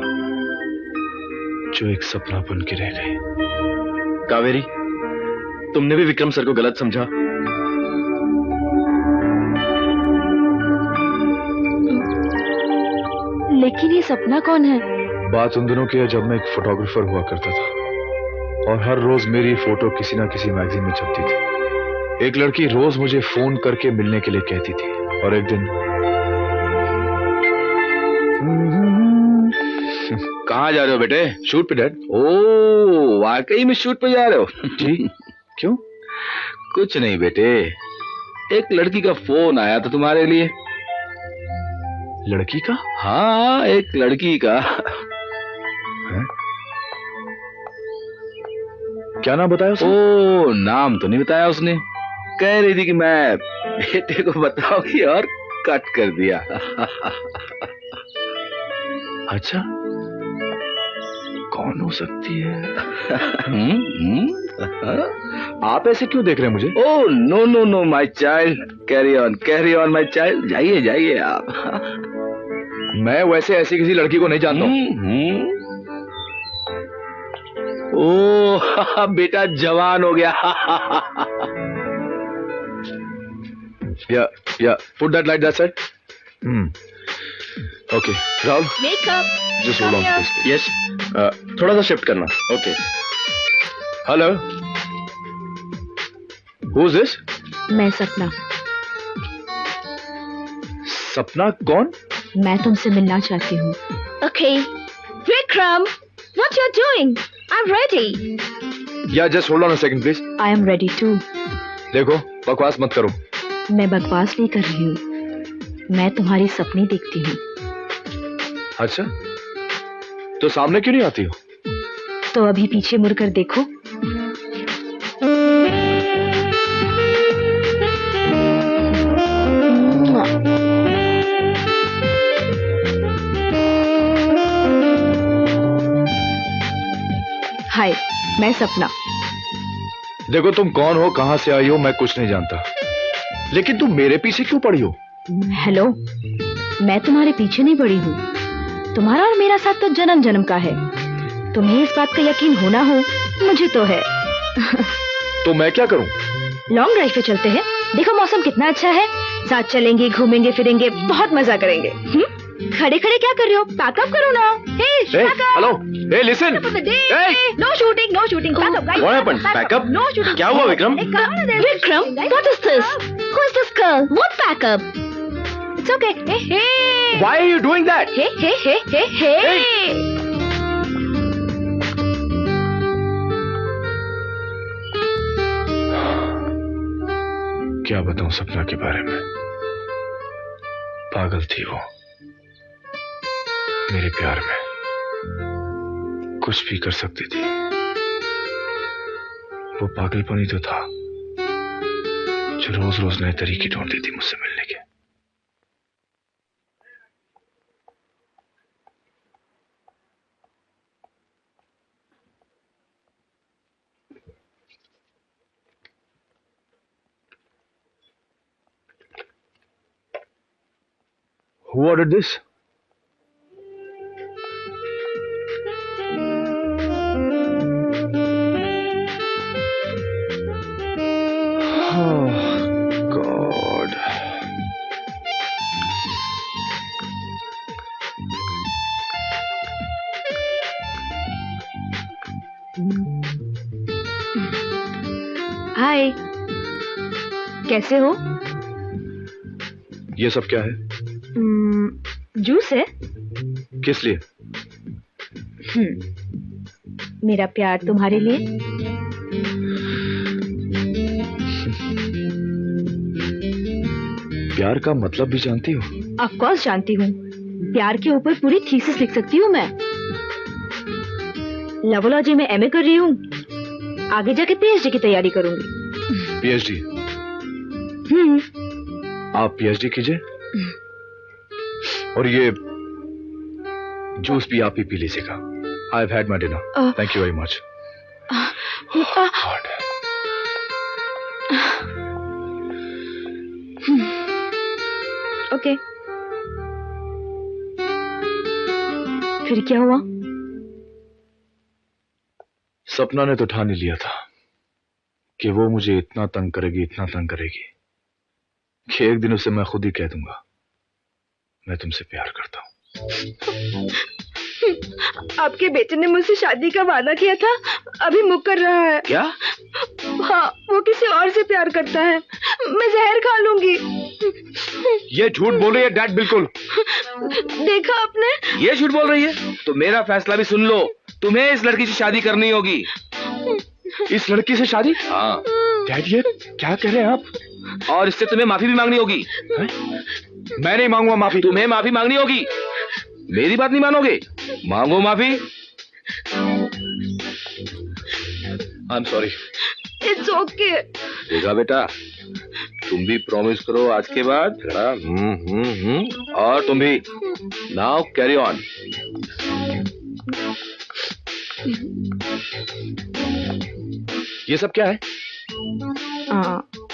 जो एक सपना बन के रह गए। कावेरी, तुमने भी विक्रम सर को गलत समझा। लेकिन ये सपना कौन है? बात उन दिनों की है जब मैं एक फोटोग्राफर हुआ करता था और हर रोज मेरी फोटो किसी ना किसी मैगजीन में छपती थी। एक लड़की रोज मुझे फोन करके मिलने के लिए कहती थी और एक दिन कहाँ जा रहे हो बेटे? शूट पे डैड। ओ, वाकई में शूट पे जा रहे हो? जी, क्यों? कुछ नहीं बेटे, एक लड़की का फोन आया था तुम्हारे लिए। लड़की का? हाँ, एक लड़की का। है? क्या नाम बताया उसने? ओ, नाम तो नहीं बताया उसने। कह रही थी कि मैं बेटे को बताऊंगी और कट कर दिया। अच्छा, कौन हो सकती है? आप ऐसे क्यों देख रहे हैं मुझे? Oh no no no my child, carry on my child. जाइए जाइए आप। मैं वैसे ऐसी किसी लड़की को नहीं जानता हूँ। ओ बेटा जवान हो गया। या put that like that side. Okay, Rahul, makeup. just hold on please. Yes, थोड़ा सा शिफ्ट करना। ओके। Hello, who's this? मैं सपना। सपना कौन? मैं तुमसे मिलना चाहती हूँ। Okay, Vikram, what you're doing? I'm ready. Yeah, just hold on a second please. I am ready too. देखो, बकवास मत करो। मैं बकवास नहीं कर रही हूँ, मैं तुम्हारी सपने देखती हूँ। अच्छा, तो सामने क्यों नहीं आती हो? तो अभी पीछे मुड़कर देखो। हाय, मैं सपना। देखो, तुम कौन हो, कहां से आई हो, मैं कुछ नहीं जानता, लेकिन तुम मेरे पीछे क्यों पड़ी हो? हेलो, मैं तुम्हारे पीछे नहीं पड़ी हूँ। तुम्हारा और मेरा साथ तो जन्म जन्म का है। तुम्हें इस बात का यकीन होना हो, मुझे तो है। तो मैं क्या करूं? लॉन्ग ड्राइव पे चलते हैं। देखो मौसम कितना अच्छा है, साथ चलेंगे, घूमेंगे फिरेंगे, बहुत मजा करेंगे। खड़े खड़े क्या कर रहे हो? पैकअप करो ना। Hello, hey listen. No shooting, no shooting. What happened? Backup? No shooting. क्या हुआ Vikram? Vikram, what is this? Who is this girl? What backup? It's okay. Hey. Why are you doing that? Hey. क्या बताऊं सपना के बारे में। पागल थी वो मेरे प्यार में, कुछ भी कर सकती थी। वो पागलपन ही तो था जो रोज रोज नए तरीके ढूंढती थी मुझसे मिलने के। Who ordered this? Oh, God. हाय, कैसे हो? ये सब क्या है? जूस है। किस लिए? मेरा प्यार तुम्हारे लिए। प्यार का मतलब भी जानती हो? ऑफ कोर्स जानती हूँ। प्यार के ऊपर पूरी थीसिस लिख सकती हूँ मैं। लवोलॉजी में एमए कर रही हूँ, आगे जाके पीएचडी की तैयारी करूंगी। पीएचडी? आप पीएचडी कीजिए और ये जूस भी आप ही पी लीजिएगा। I have had my dinner, thank you very much. Okay. फिर क्या हुआ? सपना ने तो ठान ही लिया था कि वो मुझे इतना तंग करेगी, इतना तंग करेगी कि एक दिन उसे मैं खुद ही कह दूंगा मैं तुमसे प्यार करता हूँ। आपके बेटे ने मुझसे शादी का वादा किया था, अभी मुकर रहा है। क्या? हाँ, वो किसी और से प्यार करता है। मैं जहर खा लूंगी। ये झूठ बोल रही है डैड, बिल्कुल। देखा आपने? ये झूठ बोल रही है तो मेरा फैसला भी सुन लो। तुम्हें इस लड़की से शादी करनी होगी। इस लड़की से शादी? हाँ। डैड ये क्या कह रहे हैं आप? और इससे तुम्हें माफी भी मांगनी होगी। मैं नहीं मांगूंगा माफी। तुम्हें माफी मांगनी होगी। मेरी बात नहीं मानोगे? मांगो माफी। I am sorry. It's okay. देखा बेटा, तुम भी प्रॉमिस करो आज के बाद। और तुम भी। Now carry on. ये सब क्या है?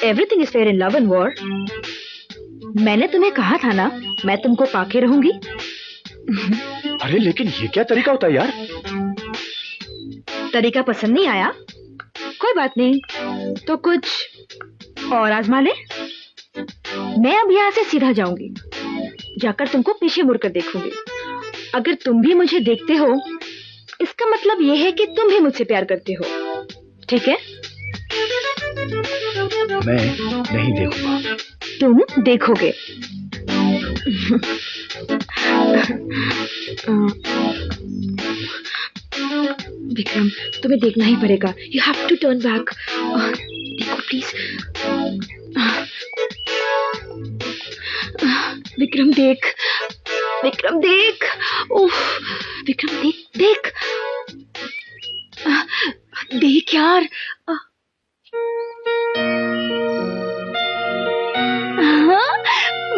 Everything is fair in love and war. मैंने तुम्हें कहा था ना, मैं तुमको पाके रहूंगी। अरे लेकिन ये क्या तरीका होता है यार? तरीका पसंद नहीं आया? कोई बात नहीं, तो कुछ और आजमा ले। मैं अब यहाँ से सीधा जाऊंगी, जाकर तुमको पीछे मुड़कर देखूंगी। अगर तुम भी मुझे देखते हो, इसका मतलब यह है कि तुम भी मुझसे प्यार करते हो। ठीक है? मैं नहीं देखूंगा। तुम देखोगे। विक्रम, तुम्हें देखना ही पड़ेगा। You have to turn back. देखो प्लीज। विक्रम देख, विक्रम देख। उफ, विक्रम देख, देख देख यार।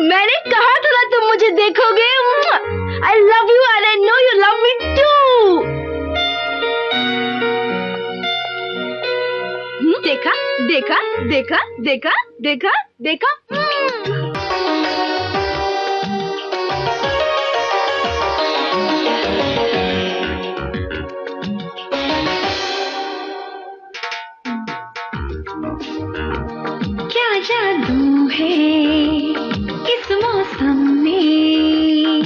मैंने कहा था ना तुम मुझे देखोगे। I love you and I know you love me too. देखा देखा देखा देखा देखा देखा। क्या जादू है इस मौसम में,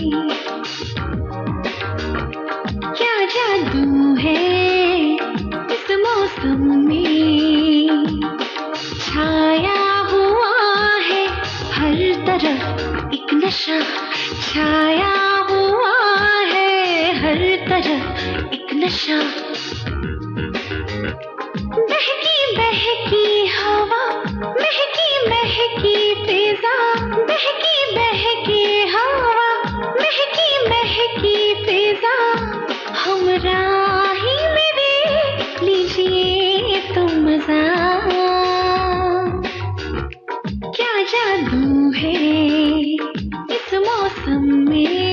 क्या जादू है इस मौसम में, छाया हुआ है हर तरफ एक नशा, छाया हुआ है हर तरफ एक नशा, बहकी बहकी हवा, महकी महकी फिजा, बहकी बहकी हवा, महकी महकी फिजा, हमराही मेरे लीजिए तो मजा, क्या जादू है इस मौसम में।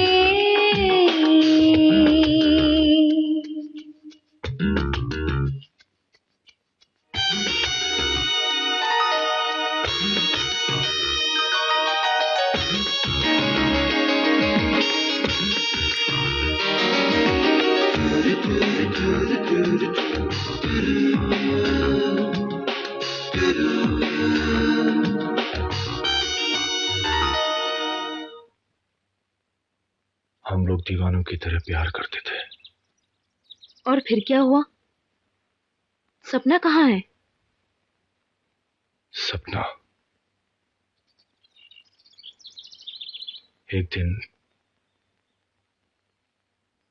हम लोग दीवानों की तरह प्यार करते थे। और फिर क्या हुआ? सपना कहाँ है? सपना एक दिन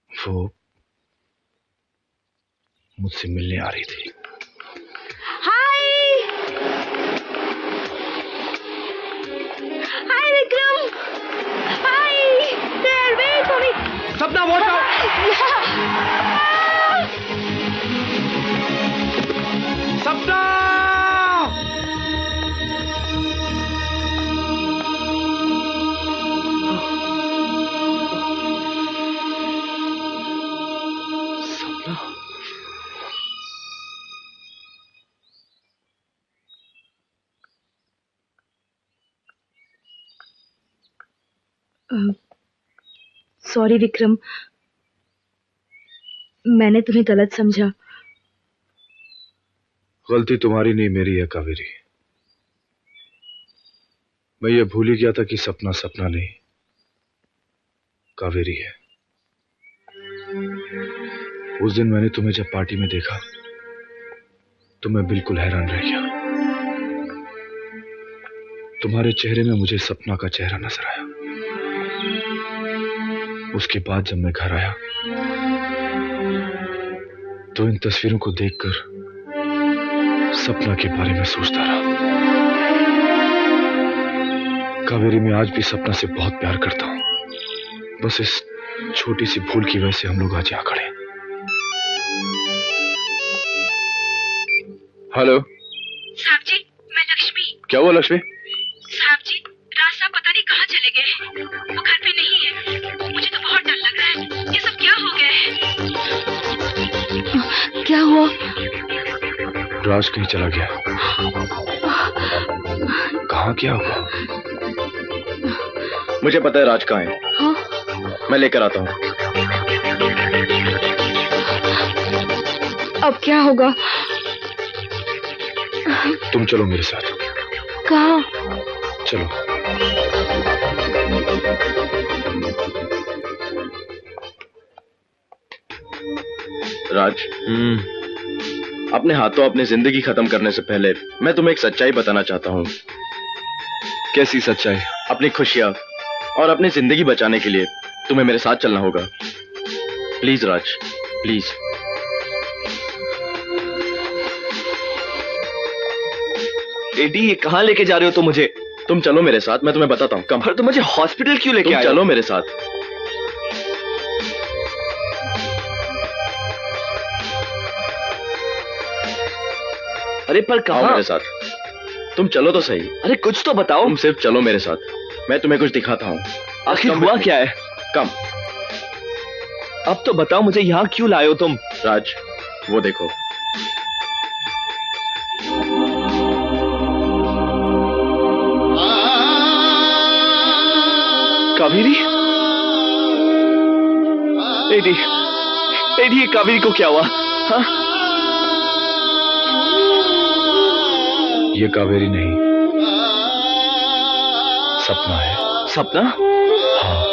वो मुझसे मिलने आ रही थी। हाय हाय विक्रम, हाय, देयर वेट फॉर मी। सपना वॉच आउट। सपना सॉरी विक्रम, मैंने तुम्हें गलत समझा। गलती तुम्हारी नहीं, मेरी है कावेरी। मैं ये भूल ही गया था कि सपना सपना नहीं, कावेरी है। उस दिन मैंने तुम्हें जब पार्टी में देखा तो मैं बिल्कुल हैरान रह गया। तुम्हारे चेहरे में मुझे सपना का चेहरा नजर आया। उसके बाद जब मैं घर आया तो इन तस्वीरों को देखकर सपना के बारे में सोचता रहा। कावेरी, मैं आज भी सपना से बहुत प्यार करता हूं। बस इस छोटी सी भूल की वजह से हम लोग आज यहां खड़े हैं। हेलो साहब जी, मैं लक्ष्मी। क्या हुआ लक्ष्मी? साहब जी, राज साहब पता नहीं कहाँ चले गए। वो घर पे नहीं है। मुझे तो बहुत डर लग रहा है। ये सब क्या हो गया है? क्या हुआ? राज कहीं चला गया। कहाँ क्या हुआ? मुझे पता है राज कहाँ है। हाँ? मैं लेकर आता हूँ। अब क्या होगा? तुम चलो मेरे साथ। कहाँ? चलो। राज, अपने हाथों अपनी जिंदगी खत्म करने से पहले मैं तुम्हें एक सच्चाई बताना चाहता हूँ। कैसी सच्चाई? अपनी खुशियाँ और अपनी जिंदगी बचाने के लिए तुम्हें मेरे साथ चलना होगा। Please Raj, please. एडी, ये कहाँ लेके जा रहे हो तुम मुझे? तुम चलो मेरे साथ, मैं तुम्हें बताता हूँ। कम। पर तुम मुझे हॉस्पिटल क्यों लेके तुम आए हो? चलो मेरे साथ। अरे पर आओ कहाँ? मेरे साथ। तुम चलो तो सही। अरे कुछ तो बताओ। तुम सिर्फ चलो मेरे साथ, मैं तुम्हें कुछ दिखाता हूँ। आखिर हुआ क्या है? कम। अब तो बताओ मुझे, यहाँ क्यों लाए हो तुम? राज, वो देखो। कावेरी? एडी, एडी, ये कावेरी को क्या हुआ? हाँ? ये कावेरी नहीं, सपना है। सपना? हाँ,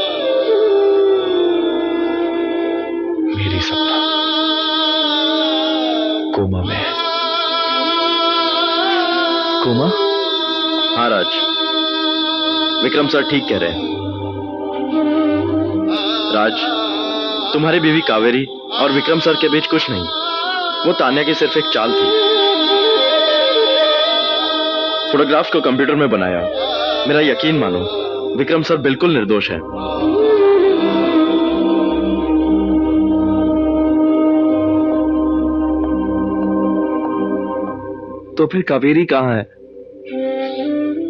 मेरी सपना कोमा में है। कोमा? हाँ राज, विक्रम सर ठीक कह रहे हैं। राज, तुम्हारी बीवी कावेरी और विक्रम सर के बीच कुछ नहीं, वो तान्या की सिर्फ एक चाल थी। फोटोग्राफ्स को कंप्यूटर में बनाया, मेरा यकीन मानो, विक्रम सर बिल्कुल निर्दोष है। तो फिर कावेरी कहाँ है?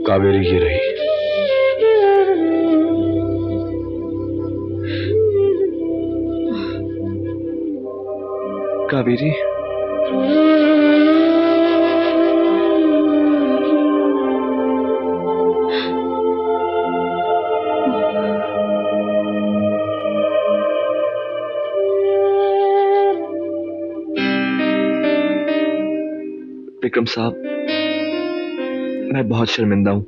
कावेरी ये रही। कावेरी? विक्रम साहब, मैं बहुत शर्मिंदा हूं।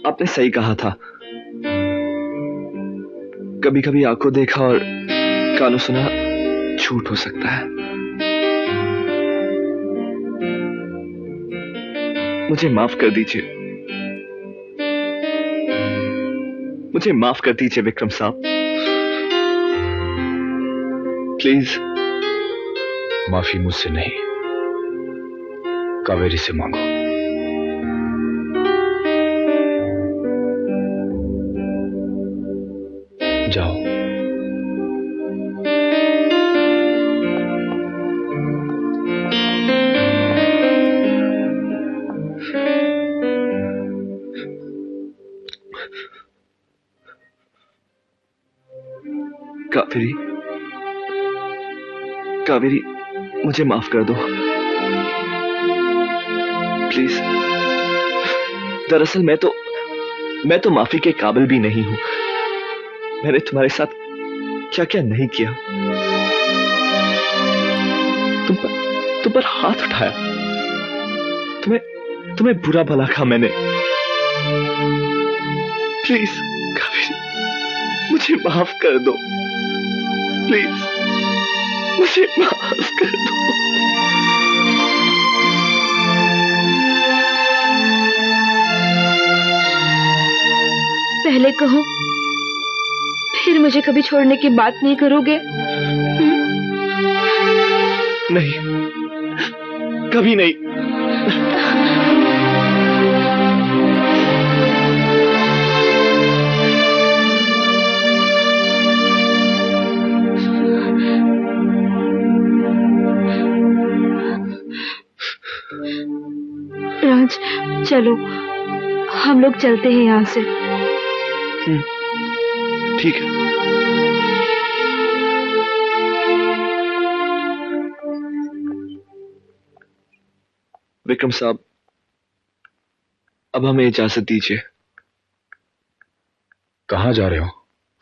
आपने सही कहा था। कभी कभी आंखों देखा और कानों सुना झूठ हो सकता है। मुझे माफ कर दीजिए, मुझे माफ कर दीजिए विक्रम साहब, प्लीज। माफी मुझसे नहीं, कावेरी से मांगो। जाओ। कावेरी, कावेरी, मुझे माफ कर दो प्लीज। दरअसल मैं तो माफी के काबिल भी नहीं हूं। मैंने तुम्हारे साथ क्या क्या नहीं किया। तुम पर हाथ उठाया, तुम्हें बुरा भला कहा मैंने। प्लीज कावेरी, मुझे माफ कर दो प्लीज, मुझे माफ कर दो। पहले कहो, फिर मुझे कभी छोड़ने की बात नहीं करोगे? नहीं, कभी नहीं। राज, चलो हम लोग चलते हैं यहाँ से। ठीक है। विक्रम साहब, अब हमें इजाजत दीजिए। कहां जा रहे हो?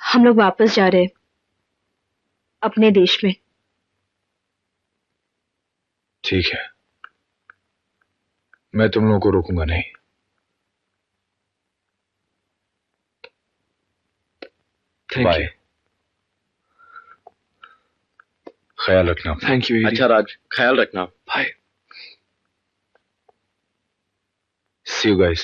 हम लोग वापस जा रहे हैं अपने देश में। ठीक है, मैं तुम लोगों को रोकूंगा नहीं। Thank you. ख्याल रखना। Thank you. अच्छा राज, ख्याल रखना। बाय। See you guys.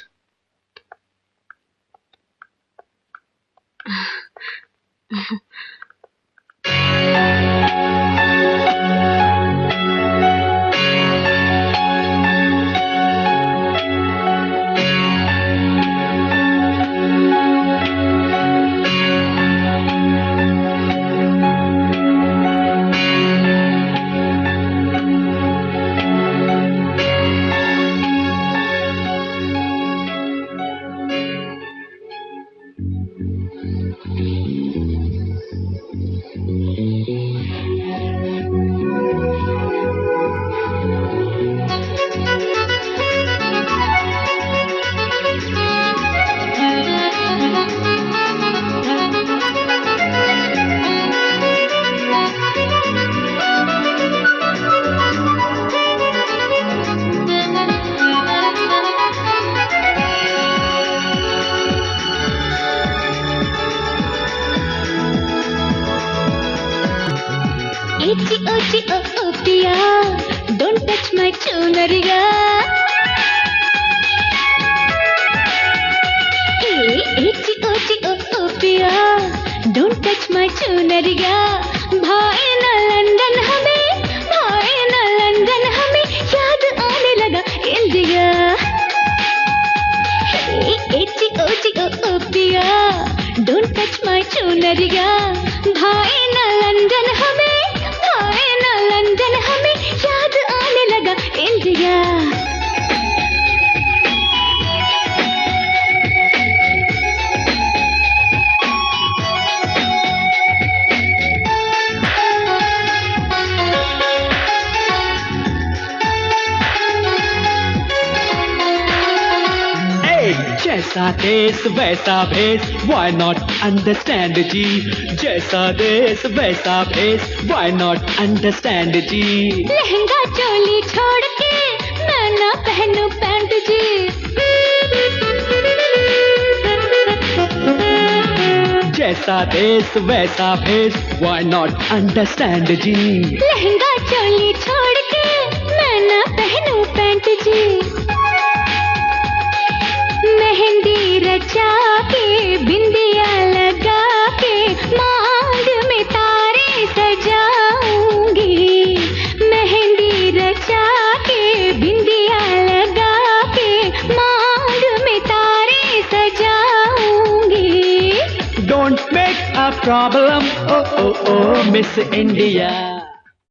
चुनरिया ओ पिया डोंट टच माय चुनरिया भाई ना लंदन हमें भाई ना लंदन हमें याद आने लगा इंडिया ओ पिया डोंट टच माय चुनरिया भाई ना लंदन हमें भाई ना लंदन हमें याद आने लगा इंडिया जैसा देश वैसा भेष why not understand जी जैसा देश वैसा भेष why not understand जी लहंगा चोली छोड़ के मैं ना पहनूं पैंट जी जैसा देश वैसा भेष why not understand जी लहंगा चोली छोड़ के मैं ना पहनूं पैंट जी मेहंदी रचा के बिंदिया लगा के मांग में तारे सजाऊंगी मेहंदी रचा के बिंदिया लगा के मांग में तारे सजाऊंगी Don't make a problem oh miss India